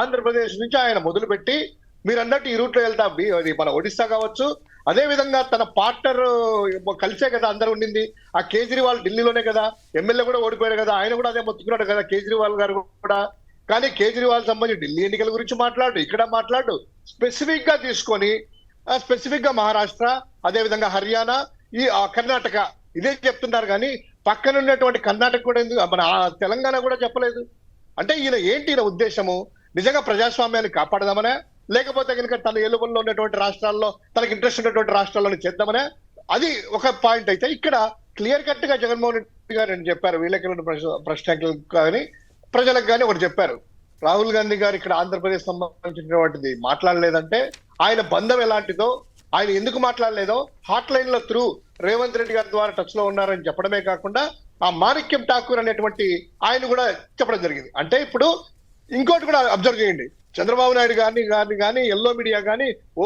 ఆంధ్రప్రదేశ్ నుంచి ఆయన మొదలుపెట్టి మీరు అన్నట్టు ఈ రూట్ లో వెళ్తా అది మన ఒడిస్సా కావచ్చు. అదే విధంగా తన పార్ట్నర్ కలిసే కదా అందరూ ఉండింది. ఆ కేజ్రీవాల్ ఢిల్లీలోనే కదా, ఎమ్మెల్యే కూడా ఓడిపోయారు కదా, ఆయన కూడా అదే మొత్తుకున్నాడు కదా కేజ్రీవాల్ గారు కూడా. కానీ కేజ్రీవాల్ సంబంధించి ఢిల్లీ ఎన్నికల గురించి మాట్లాడు, ఇక్కడ మాట్లాడు, స్పెసిఫిక్ గా తీసుకొని స్పెసిఫిక్ గా మహారాష్ట్ర, అదే విధంగా హర్యానా, ఈ కర్ణాటక ఇదే చెప్తున్నారు. కానీ పక్కన ఉన్నటువంటి కర్ణాటక కూడా ఎందుకు, మన తెలంగాణ కూడా చెప్పలేదు. అంటే ఈయన ఉద్దేశము నిజంగా ప్రజాస్వామ్యాన్ని కాపాడదామనే, లేకపోతే కనుక తన ఏలుబడిలో ఉన్నటువంటి రాష్ట్రాల్లో తనకి ఇంట్రెస్ట్ ఉన్నటువంటి రాష్ట్రాల్లో చేద్దామనే, అది ఒక పాయింట్. అయితే ఇక్కడ క్లియర్ కట్ గా జగన్మోహన్ రెడ్డి గారు చెప్పారు, వీళ్ళకి ప్రశ్నలకు కానీ ప్రజలకు కానీ ఒకటి చెప్పారు. రాహుల్ గాంధీ గారు ఇక్కడ ఆంధ్రప్రదేశ్ సంబంధించినటువంటిది మాట్లాడలేదంటే ఆయన బంధం ఎలాంటిదో, ఆయన ఎందుకు మాట్లాడలేదో హాట్ లైన్ల త్రూ రేవంత్ రెడ్డి గారి ద్వారా టచ్ లో ఉన్నారని చెప్పడమే కాకుండా ఆ మాణిక్యం ఠాకూర్ అనేటువంటి ఆయన కూడా చెప్పడం జరిగింది. అంటే ఇప్పుడు ఇంకోటి కూడా అబ్జర్వ్ చేయండి, చంద్రబాబు నాయుడు కానీ ఎల్లో మీడియా కానీ ఓ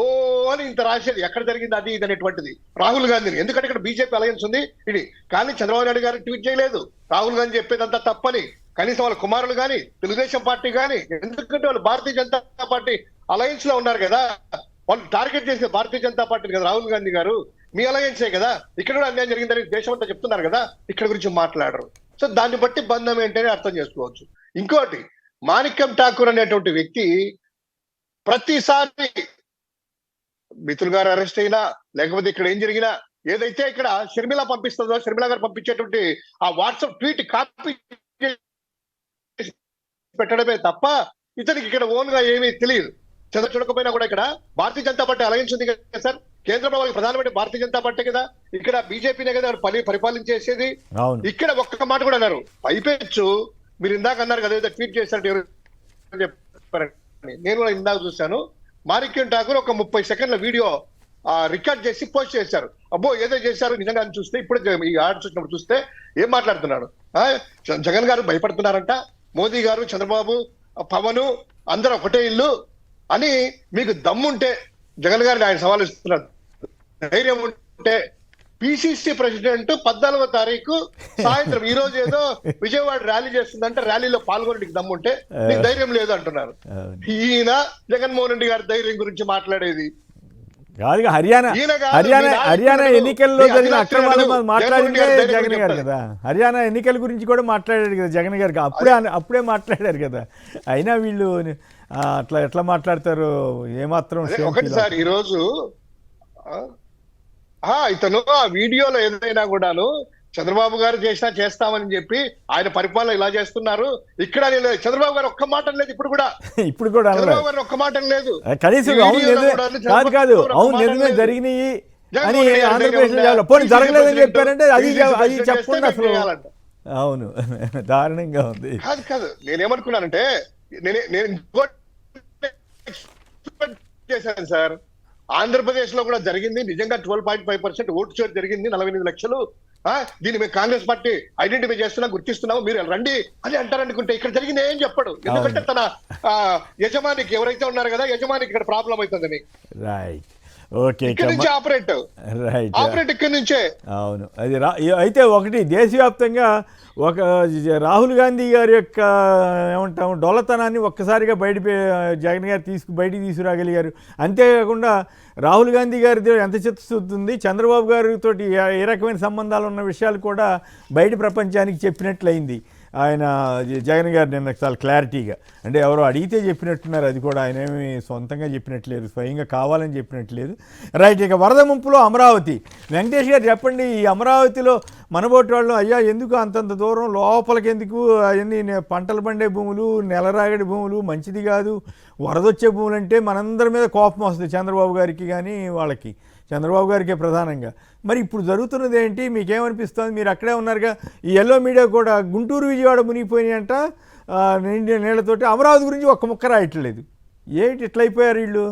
అని ఇంత రాసేది ఎక్కడ జరిగింది అది ఇది అనేటువంటిది రాహుల్ గాంధీని. ఎందుకంటే ఇక్కడ బీజేపీ అలయన్స్ ఉంది ఇది, కానీ చంద్రబాబు నాయుడు గారు ట్వీట్ చేయలేదు. రాహుల్ గాంధీ చెప్పేదంతా తప్పని, కనీసం వాళ్ళ కుమారులు కానీ తెలుగుదేశం పార్టీ కానీ, ఎందుకంటే వాళ్ళు భారతీయ జనతా పార్టీ అలయన్స్ లో ఉన్నారు కదా, వాళ్ళు టార్గెట్ చేసే భారతీయ జనతా పార్టీ కదా రాహుల్ గాంధీ గారు. మీ అలయన్సే కదా, ఇక్కడ కూడా అన్యాయం జరిగిందని దేశం అంతా చెప్తున్నారు కదా, ఇక్కడ గురించి మాట్లాడరు. సో దాన్ని బట్టి బంధం ఏంటని అర్థం చేసుకోవచ్చు. ఇంకోటి, మాణిక్యం ఠాకూర్ అనేటువంటి వ్యక్తి ప్రతిసారి మిత్రులు గారు అరెస్ట్ అయినా లేకపోతే ఇక్కడ ఏం జరిగినా, ఏదైతే ఇక్కడ షర్మిల పంపిస్తుందో, షర్మిల గారు పంపించేటువంటి ఆ వాట్సాప్ ట్వీట్ కాపీ పెట్టడమే తప్ప ఇతనికి ఇక్కడ ఓన్ గా ఏమీ తెలియదు. చూడకపోయినా కూడా ఇక్కడ భారతీయ జనతా పార్టీ అలయన్స్ ఉంది కదా సార్, కేంద్ర ప్రభుత్వం ప్రధానమంత్రి భారతీయ జనతా పార్టీ కదా, ఇక్కడ బీజేపీనే కదా పరిపాలించేసేది. ఇక్కడ ఒక్క మాట కూడా అన్నారు, పైపెచ్చు మీరు ఇందాక అన్నారు కదా ఏదో ట్వీట్ చేశారు చెప్పారని, నేను కూడా ఇందాక చూశాను. మాణిక్యం ఠాకూర్ ఒక 30 సెకండ్ల వీడియో రికార్డ్ చేసి పోస్ట్ చేశారు. అబ్బో ఏదో చేశారు నిజంగా అని చూస్తే, ఇప్పుడు ఈ ఆర్డర్ చూసినప్పుడు చూస్తే ఏం మాట్లాడుతున్నాడు, జగన్ గారు భయపడుతున్నారంట, మోదీ గారు చంద్రబాబు పవన్ అందరూ ఒకటే ఇల్లు అని, మీకు దమ్ముంటే జగన్ గారిని ఆయన సవాల్ ఇస్తున్నారు, ధైర్యం ఉంటే పిసిసి ప్రెసిడెంట్ 14వ తారీఖు సాయంత్రం ఈ రోజు ఏదో విజయవాడ ర్యాలీ చేస్తుందంటే ర్యాలీలో పాల్గొనడానికి దమ్ముంటే నీకు ధైర్యం లేదు అంటున్నారు. ఈయన జగన్మోహన్ రెడ్డి గారి ధైర్యం గురించి మాట్లాడేది కాదు. హర్యానా ఎన్నికల్లో జరిగిన అక్రమాలు మాట్లాడిందే జగన్ గారు కదా, హర్యానా ఎన్నికల గురించి కూడా మాట్లాడారు కదా జగన్ గారికి, అప్పుడే మాట్లాడారు కదా. అయినా వీళ్ళు అట్లా ఎట్లా మాట్లాడతారు ఏమాత్రం. ఒకటిసారి ఈరోజు ఇతను ఆ వీడియోలో ఏదైనా కూడాను చంద్రబాబు గారు చేస్తామని చెప్పి ఆయన పరిపాలన ఇలా చేస్తున్నారు, ఇక్కడ చంద్రబాబు గారు ఒక్క మాట లేదు, ఇప్పుడు కూడా చంద్రబాబు గారు ఒక్క మాట లేదు కనీసం. కాదు అవును నిజమే జరిగినాయి అని ఆంధ్రప్రదేశ్ పోనీ జరగలేదని చెప్పారంటే అది చెప్పకుండా అసలు. అవును దారుణంగా ఉంది. కాదు నేనేమనుకున్నానంటే నేను చేశాను సార్. ఆంధ్రప్రదేశ్ లో కూడా జరిగింది నిజంగా 12.5% ఓటు షేర్ జరిగింది, 48 లక్షలు. దీన్ని మేము కాంగ్రెస్ పార్టీ ఐడెంటిఫై చేస్తున్నాం, గుర్తిస్తున్నాము, మీరు రండి అని అంటారనుకుంటే ఇక్కడ జరిగింది ఏం చెప్పడు. ఎందుకంటే తన యజమానికి ఎవరైతే ఉన్నారు కదా, యజమానికి ఇక్కడ ప్రాబ్లం అవుతుందని. రైట్, ఓకే, ఇక్కడ నుంచి ఆపరేట్ ఇక్కడ నుంచే. అవును, అది అయితే ఒకటి దేశవ్యాప్తంగా ఒక రాహుల్ గాంధీ గారి యొక్క ఏమంటాము డొల్లతనాన్ని ఒక్కసారిగా జగన్ గారు బయటికి తీసుకురాగలిగారు. అంతేకాకుండా రాహుల్ గాంధీ గారితో ఎంత చిత్తశుద్ధి ఉంది, చంద్రబాబు గారితో ఏ రకమైన సంబంధాలు ఉన్న విషయాలు కూడా బయట ప్రపంచానికి చెప్పినట్లయింది ఆయన జగన్ గారు నిన్న చాలా క్లారిటీగా. అంటే ఎవరో అడిగితే చెప్పినట్టున్నారు, అది కూడా ఆయన ఏమి సొంతంగా చెప్పినట్లేదు, స్వయంగా కావాలని చెప్పినట్లేదు. రైట్, ఇక వరద ముంపులో అమరావతి. వెంకటేష్ గారు చెప్పండి, ఈ అమరావతిలో మనబోటి వాళ్ళు అయ్యా ఎందుకు అంతంత దూరం లోపలికి ఎందుకు, అవన్నీ పంటలు పండే భూములు, నెలరాగడి భూములు, మంచిది కాదు, వరదొచ్చే భూములు అంటే మనందరి మీద కోపం వస్తుంది, చంద్రబాబు గారికి కానీ వాళ్ళకి, చంద్రబాబు గారికే ప్రధానంగా. మరి ఇప్పుడు జరుగుతున్నది ఏంటి, మీకేమనిపిస్తుంది? మీరు అక్కడే ఉన్నారుగా. ఈ ఎల్లో మీడియా కూడా గుంటూరు విజయవాడ మునిగిపోయినాయంట నీళ్లతోటి, అమరావతి గురించి ఒక్క ముక్క రాయట్లేదు. ఏంటి ఇట్లా అయిపోయారు వీళ్ళు?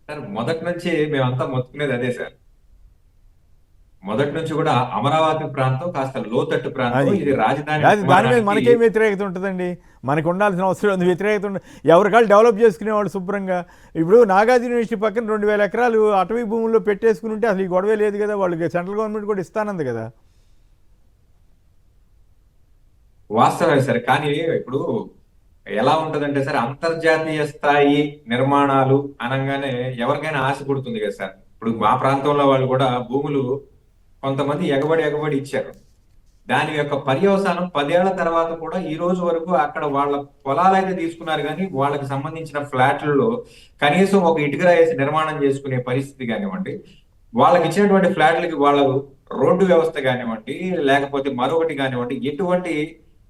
సార్ మొదటి నుంచి మేమంతా మొత్తుకునేది అదే సార్. మొదటి నుంచి కూడా అమరావతి ప్రాంతం కాస్త లోతట్టు ప్రాంతం, ఇది రాజధాని. దాని మీద మనకేం వ్యతిరేకత ఉంటుందండి? మనకు ఉండాల్సిన అవసరం ఉంది వ్యతిరేకత ఉండదు. ఎవరికాళ్ళు డెవలప్ చేసుకునేవాడు శుభ్రంగా. ఇప్పుడు నాగార్జున యూనివర్సిటీ పక్కన 2000 ఎకరాలు అటవీ భూముల్లో పెట్టేసుకుని ఉంటే అసలు ఈ గొడవే లేదు కదా, వాళ్ళకి సెంట్రల్ గవర్నమెంట్ కూడా ఇస్తానంది కదా. వాస్తవమే సార్, కానీ ఇప్పుడు ఎలా ఉంటదంటే సార్, అంతర్జాతీయ స్థాయి నిర్మాణాలు అనగానే ఎవరికైనా ఆశ పుడుతుంది కదా సార్. ఇప్పుడు మా ప్రాంతంలో వాళ్ళు కూడా భూములు కొంతమంది ఎగబడి ఇచ్చారు. దాని యొక్క పర్యవసానం 10 ఏళ్ల తర్వాత కూడా ఈ రోజు వరకు అక్కడ వాళ్ళ పొలాలు అయితే తీసుకున్నారు, కానీ వాళ్ళకి సంబంధించిన ఫ్లాట్లలో కనీసం ఒక ఇటుక వేసి నిర్మాణం చేసుకునే పరిస్థితి కానివ్వండి, వాళ్ళకి ఇచ్చినటువంటి ఫ్లాట్లకి వాళ్ళ రోడ్డు వ్యవస్థ కానివ్వండి, లేకపోతే మరొకటి కానివ్వండి, ఎటువంటి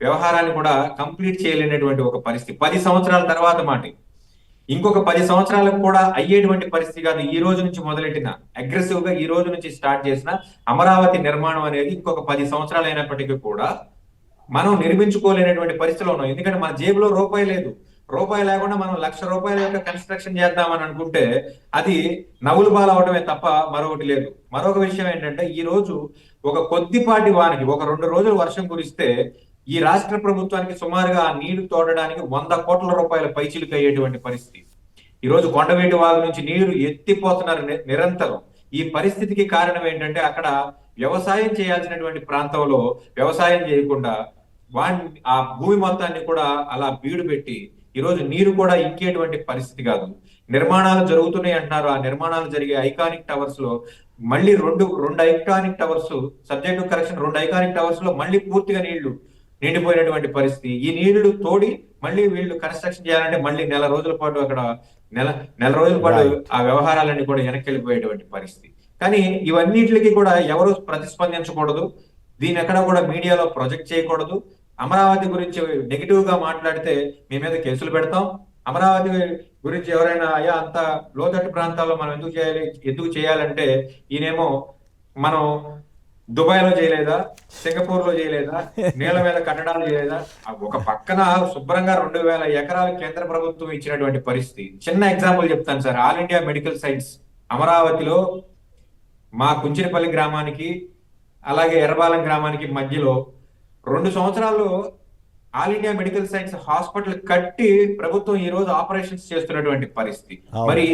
వ్యవహారాన్ని కూడా కంప్లీట్ చేయలేనటువంటి ఒక పరిస్థితి 10 సంవత్సరాల తర్వాత మాట. ఇంకొక 10 సంవత్సరాలకు కూడా అయ్యేటువంటి పరిస్థితి కాదు. ఈ రోజు నుంచి మొదలెట్టిన అగ్రెసివ్ గా ఈ రోజు నుంచి స్టార్ట్ చేసిన అమరావతి నిర్మాణం అనేది ఇంకొక 10 సంవత్సరాలు అయినప్పటికీ కూడా మనం నిర్మించుకోలేనటువంటి పరిస్థితిలో ఉన్నాం. ఎందుకంటే మన జేబులో రూపాయి లేదు. రూపాయి లేకుండా మనం 1,00,000 రూపాయల యొక్క కన్స్ట్రక్షన్ చేద్దామని అనుకుంటే అది నవ్వులు బాలు అవడమే తప్ప మరొకటి లేదు. మరొక విషయం ఏంటంటే, ఈ రోజు ఒక కొద్దిపాటి వానకి ఒక 2 రోజులు వర్షం కురిస్తే ఈ రాష్ట్ర ప్రభుత్వానికి సుమారుగా ఆ నీళ్లు తోడడానికి 100 కోట్ల రూపాయల పైచిలుకు అయ్యేటువంటి పరిస్థితి. ఈ రోజు కొండవీటి వాగు నుంచి నీరు ఎత్తిపోతున్నారు నిరంతరం. ఈ పరిస్థితికి కారణం ఏంటంటే, అక్కడ వ్యవసాయం చేయాల్సినటువంటి ప్రాంతంలో వ్యవసాయం చేయకుండా ఆ భూమి మొత్తాన్ని కూడా అలా బీడు పెట్టి ఈరోజు నీరు కూడా ఇంకేటువంటి పరిస్థితి కాదు. నిర్మాణాలు జరుగుతున్నాయి అంటున్నారు. ఆ నిర్మాణాలు జరిగే ఐకానిక్ టవర్స్ లో మళ్ళీ రెండు iconic towers, subject correction, 2 iconic towers లో మళ్ళీ పూర్తిగా నీళ్లు నిండిపోయినటువంటి పరిస్థితి. ఈ నీళ్లు తోడి మళ్ళీ వీళ్ళు కన్స్ట్రక్షన్ చేయాలంటే మళ్ళీ నెల రోజుల పాటు అక్కడ నెల రోజుల పాటు ఆ వ్యవహారాలన్నీ కూడా వెనక్కి వెళ్ళిపోయేటువంటి పరిస్థితి. కానీ ఇవన్నిటికి కూడా ఎవరు ప్రతిస్పందించకూడదు, దీని ఎక్కడ కూడా మీడియాలో ప్రొజెక్ట్ చేయకూడదు. అమరావతి గురించి నెగిటివ్ గా మాట్లాడితే మీ మీద కేసులు పెడతాం. అమరావతి గురించి ఎవరైనా అయ్యా అంత లోతట్టు ప్రాంతాల్లో మనం ఎందుకు చేయాలంటే, ఈయనేమో మనం దుబాయ్ లో చేయలేదా, సింగపూర్ లో చేయలేదా, నీళ్ల మీద కట్టడాలు చేయలేదా, ఒక పక్కన శుభ్రంగా 2,000 ఎకరాలు కేంద్ర ప్రభుత్వం ఇచ్చినటువంటి పరిస్థితి. చిన్న ఎగ్జాంపుల్ చెప్తాను sir. All India medical science అమరావతిలో మా కుంచినపల్లి గ్రామానికి అలాగే ఎర్రబాలెం గ్రామానికి మధ్యలో 2 సంవత్సరాలు all India medical science hospital కట్టి ప్రభుత్వం ఈ రోజు ఆపరేషన్స్ చేస్తున్నటువంటి పరిస్థితి. మరి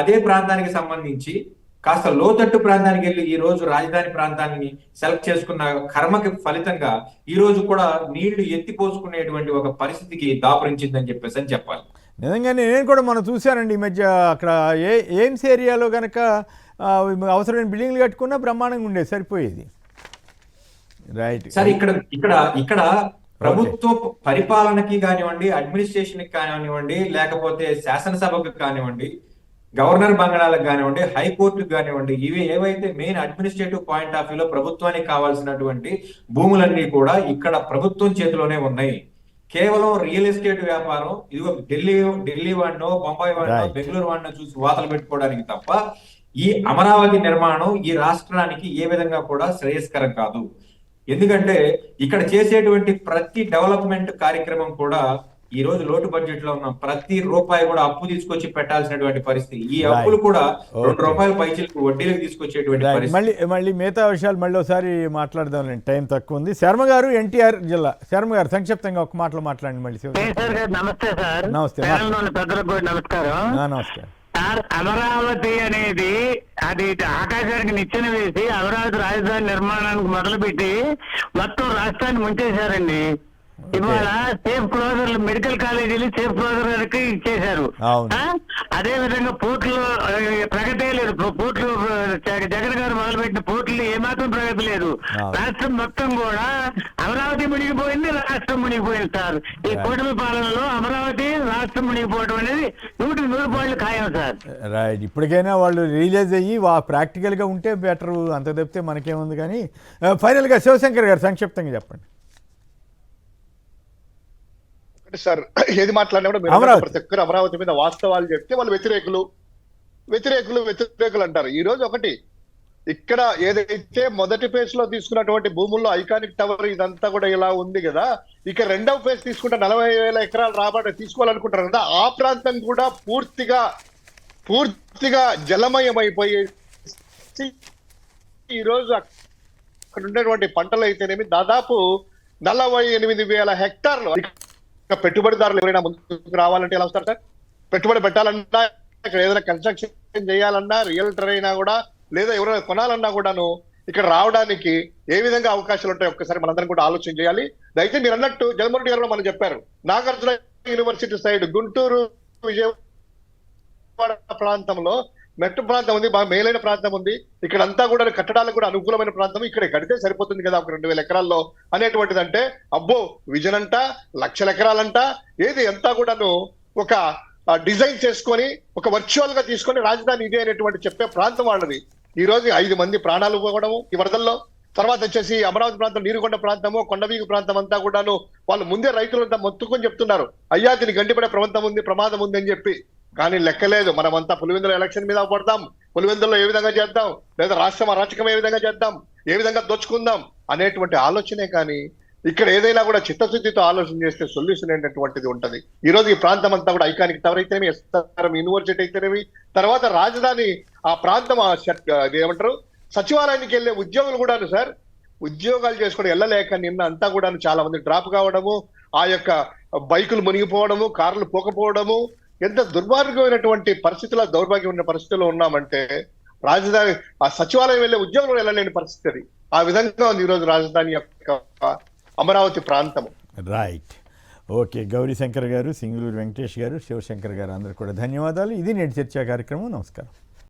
అదే ప్రాంతానికి సంబంధించి కాస్త లోతట్టు ప్రాంతానికి వెళ్ళి ఈ రోజు రాజధాని ప్రాంతాన్ని సెలెక్ట్ చేసుకున్న కర్మకి ఫలితంగా ఈ రోజు కూడా నీళ్లు ఎత్తిపోసుకునేటువంటి ఒక పరిస్థితికి దాపురించిందని చెప్పేసి చెప్పాలి. నిజంగానే నేను కూడా మనం చూశానండి ఈ మధ్య అక్కడ ఎయిమ్స్ ఏరియాలో కనుక అవసరమైన బిల్డింగ్లు కట్టుకున్నా బ్రహ్మాండంగా ఉండేది, సరిపోయేది. రైట్ సార్, ఇక్కడ ప్రభుత్వ పరిపాలనకి కానివ్వండి, అడ్మినిస్ట్రేషన్ కి కానివ్వండి, లేకపోతే శాసనసభకు కానివ్వండి, గవర్నర్ బంగళాలకు కానివ్వండి, హైకోర్టుకు కానివ్వండి, ఇవి ఏవైతే మెయిన్ అడ్మినిస్ట్రేటివ్ పాయింట్ ఆఫ్ వ్యూలో ప్రభుత్వానికి కావాల్సినటువంటి భూములన్నీ కూడా ఇక్కడ ప్రభుత్వం చేతిలోనే ఉన్నాయి. కేవలం రియల్ ఎస్టేట్ వ్యాపారం ఇదిగో ఢిల్లీ వాడినో, బొంబాయి వాడినో, బెంగళూరు వాడినో చూసి వాతలు పెట్టుకోవడానికి తప్ప ఈ అమరావతి నిర్మాణం ఈ రాష్ట్రానికి ఏ విధంగా కూడా శ్రేయస్కరం కాదు. ఎందుకంటే ఇక్కడ చేసేటువంటి ప్రతి డెవలప్మెంట్ కార్యక్రమం కూడా ఈ రోజు లోటు బడ్జెట్ లో ఉన్న ప్రతి రూపాయి కూడా అప్పు తీసుకొచ్చి పెట్టాల్సినటువంటి పరిస్థితి. ఈ అప్పులు కూడా ₹2 పైచీలకు వడ్డీలకు తీసుకొచ్చేటువంటి పరిస్థితి. మళ్ళీ మిగతా విషయాలు మళ్ళీ ఒకసారి మాట్లాడదాంలేండి, టైం తక్కువ ఉంది. శర్మ గారు, ఎన్టీఆర్ జిల్లా. శర్మ గారు సంక్షిప్తంగా ఒక మాటలో మాట్లాడండి మళ్ళీ. నమస్తే సార్. నమస్తే. పెద్దలకు కూడా నమస్కారం. నమస్కారం సార్, అమరావతి అనేది అది ఆకాశానికి నిచ్చెన వేసి అమరావతి రాజధాని నిర్మాణానికి మొదలుపెట్టి మొత్తం రాష్ట్రాన్ని ముంచేశారండి. ఇవాళ సేఫ్ క్లోజర్ మెడికల్ కాలేజీలు సేఫ్ క్లోజర్ ఇచ్చేశారు. అదే విధంగా పోర్టులు ప్రగతే లేదు. పోర్టులు జగన్ గారు మొదలుపెట్టిన పోర్టులు ఏమాత్రం ప్రగతి లేదు. రాష్ట్రం మొత్తం కూడా అమరావతి మునిగిపోయింది, రాష్ట్రం మునిగిపోయింది సార్. ఈ కూటమి పాలనలో అమరావతి రాష్ట్రం మునిగిపోవడం అనేది 100% ఖాయం సార్. రైట్. ఇప్పటికైనా వాళ్ళు రిలీజ్ అయ్యి ప్రాక్టికల్గా ఉంటే బెటర్, అంత తప్పితే మనకేముంది. కానీ ఫైనల్గా శివశంకర్ గారు సంక్షిప్తంగా చెప్పండి. సార్, ఏది మాట్లాడినా కూడా ప్రతి ఒక్కరు అమరావతి మీద వాస్తవాలు చెప్తే వాళ్ళు వ్యతిరేకులు అంటారు. ఈ రోజు ఒకటి, ఇక్కడ ఏదైతే మొదటి ఫేజ్ లో తీసుకున్నటువంటి భూముల్లో ఐకానిక్ టవర్ ఇదంతా కూడా ఇలా ఉంది కదా, ఇక రెండవ ఫేజ్ తీసుకుంటే 40,000 ఎకరాలు రాబడి తీసుకోవాలనుకుంటారు కదా, ఆ ప్రాంతం కూడా పూర్తిగా జలమయమైపోయి ఈ రోజు అక్కడ ఉండేటువంటి పంటలు అయితేనేమి దాదాపు 48,000 హెక్టార్లు. పెట్టుబడిదారులు ఎవరైనా ముందుకు రావాలంటే ఎలా వస్తారు సార్? పెట్టుబడి పెట్టాలన్నా, ఇక్కడ ఏదైనా కన్స్ట్రక్షన్ చేయాలన్నా, రియల్టర్ అయినా కూడా, లేదా ఎవరైనా కొనాలన్నా కూడాను ఇక్కడ రావడానికి ఏ విధంగా అవకాశాలు ఉంటాయి ఒక్కసారి మనందరం కూడా ఆలోచన చేయాలి. అయితే మీరు అన్నట్టు జగన్మోహన్ రెడ్డి గారు మనం చెప్పారు, నాగార్జున యూనివర్సిటీ సైడ్ గుంటూరు విజయవాడ ప్రాంతంలో మెట్టు ప్రాంతం ఉంది, బాగా మేలైన ప్రాంతం ఉంది. ఇక్కడ అంతా కూడా కట్టడాలకు కూడా అనుకూలమైన ప్రాంతం, ఇక్కడ కడితే సరిపోతుంది కదా ఒక 2,000 ఎకరాల్లో అనేటువంటిది. అంటే అబ్బో విజన్ అంట, 1,00,000 ఎకరాలంట, ఏది అంతా కూడాను ఒక డిజైన్ చేసుకొని ఒక వర్చువల్ గా తీసుకొని రాజధాని ఇదే అనేటువంటి చెప్పే ప్రాంతం వాళ్ళది. ఈ రోజు 5 మంది ప్రాణాలు పోవడము ఈ వరదల్లో. తర్వాత వచ్చేసి అమరావతి ప్రాంతం, నీరుకొండ ప్రాంతము, కొండవీగు ప్రాంతం అంతా కూడాను వాళ్ళు ముందే రైతులంతా మొత్తుకొని చెప్తున్నారు, అయ్యా దీనికి గండిపడే ప్రమాదం ఉంది అని చెప్పి. కానీ లెక్కలేదు. మనమంతా పులివెందుల ఎలక్షన్ మీద పడతాం, పులివెందుల్లో ఏ విధంగా చేద్దాం, లేదా రాష్ట్రం అరాచకం ఏ విధంగా చేద్దాం, ఏ విధంగా దోచుకుందాం అనేటువంటి ఆలోచనే. కానీ ఇక్కడ ఏదైనా కూడా చిత్తశుద్ధితో ఆలోచన చేస్తే సొల్యూషన్ అనేటువంటిది ఉంటది. ఈ రోజు ఈ ప్రాంతం అంతా కూడా ఐకానిక్ టవర్ అయితేనేమి, ఎస్ఆర్ఎం యూనివర్సిటీ అయితేనేమి, తర్వాత రాజధాని ఆ ప్రాంతం ఏమంటారు సచివాలయానికి వెళ్ళే ఉద్యోగులు కూడా సార్ ఉద్యోగాలు చేసుకుని వెళ్ళలేక నిన్న అంతా కూడా చాలా మంది డ్రాప్ కావడము, ఆ యొక్క బైకులు మునిగిపోవడము, కార్లు పోకపోవడము, ఎంత దుర్మార్గమైనటువంటి పరిస్థితుల్లో, దౌర్భాగ్యం ఉన్న పరిస్థితుల్లో ఉన్నామంటే రాజధాని ఆ సచివాలయం వెళ్ళే ఉద్యోగులు వెళ్ళలేని పరిస్థితి అది. ఆ విధంగా ఉంది ఈరోజు రాజధాని యొక్క అమరావతి ప్రాంతము. రైట్. ఓకే. గౌరీ శంకర్ గారు, సింగళూరు వెంకటేష్ గారు, శివశంకర్ గారు అందరూ కూడా ధన్యవాదాలు. ఇది నేటి చర్చా కార్యక్రమం. నమస్కారం.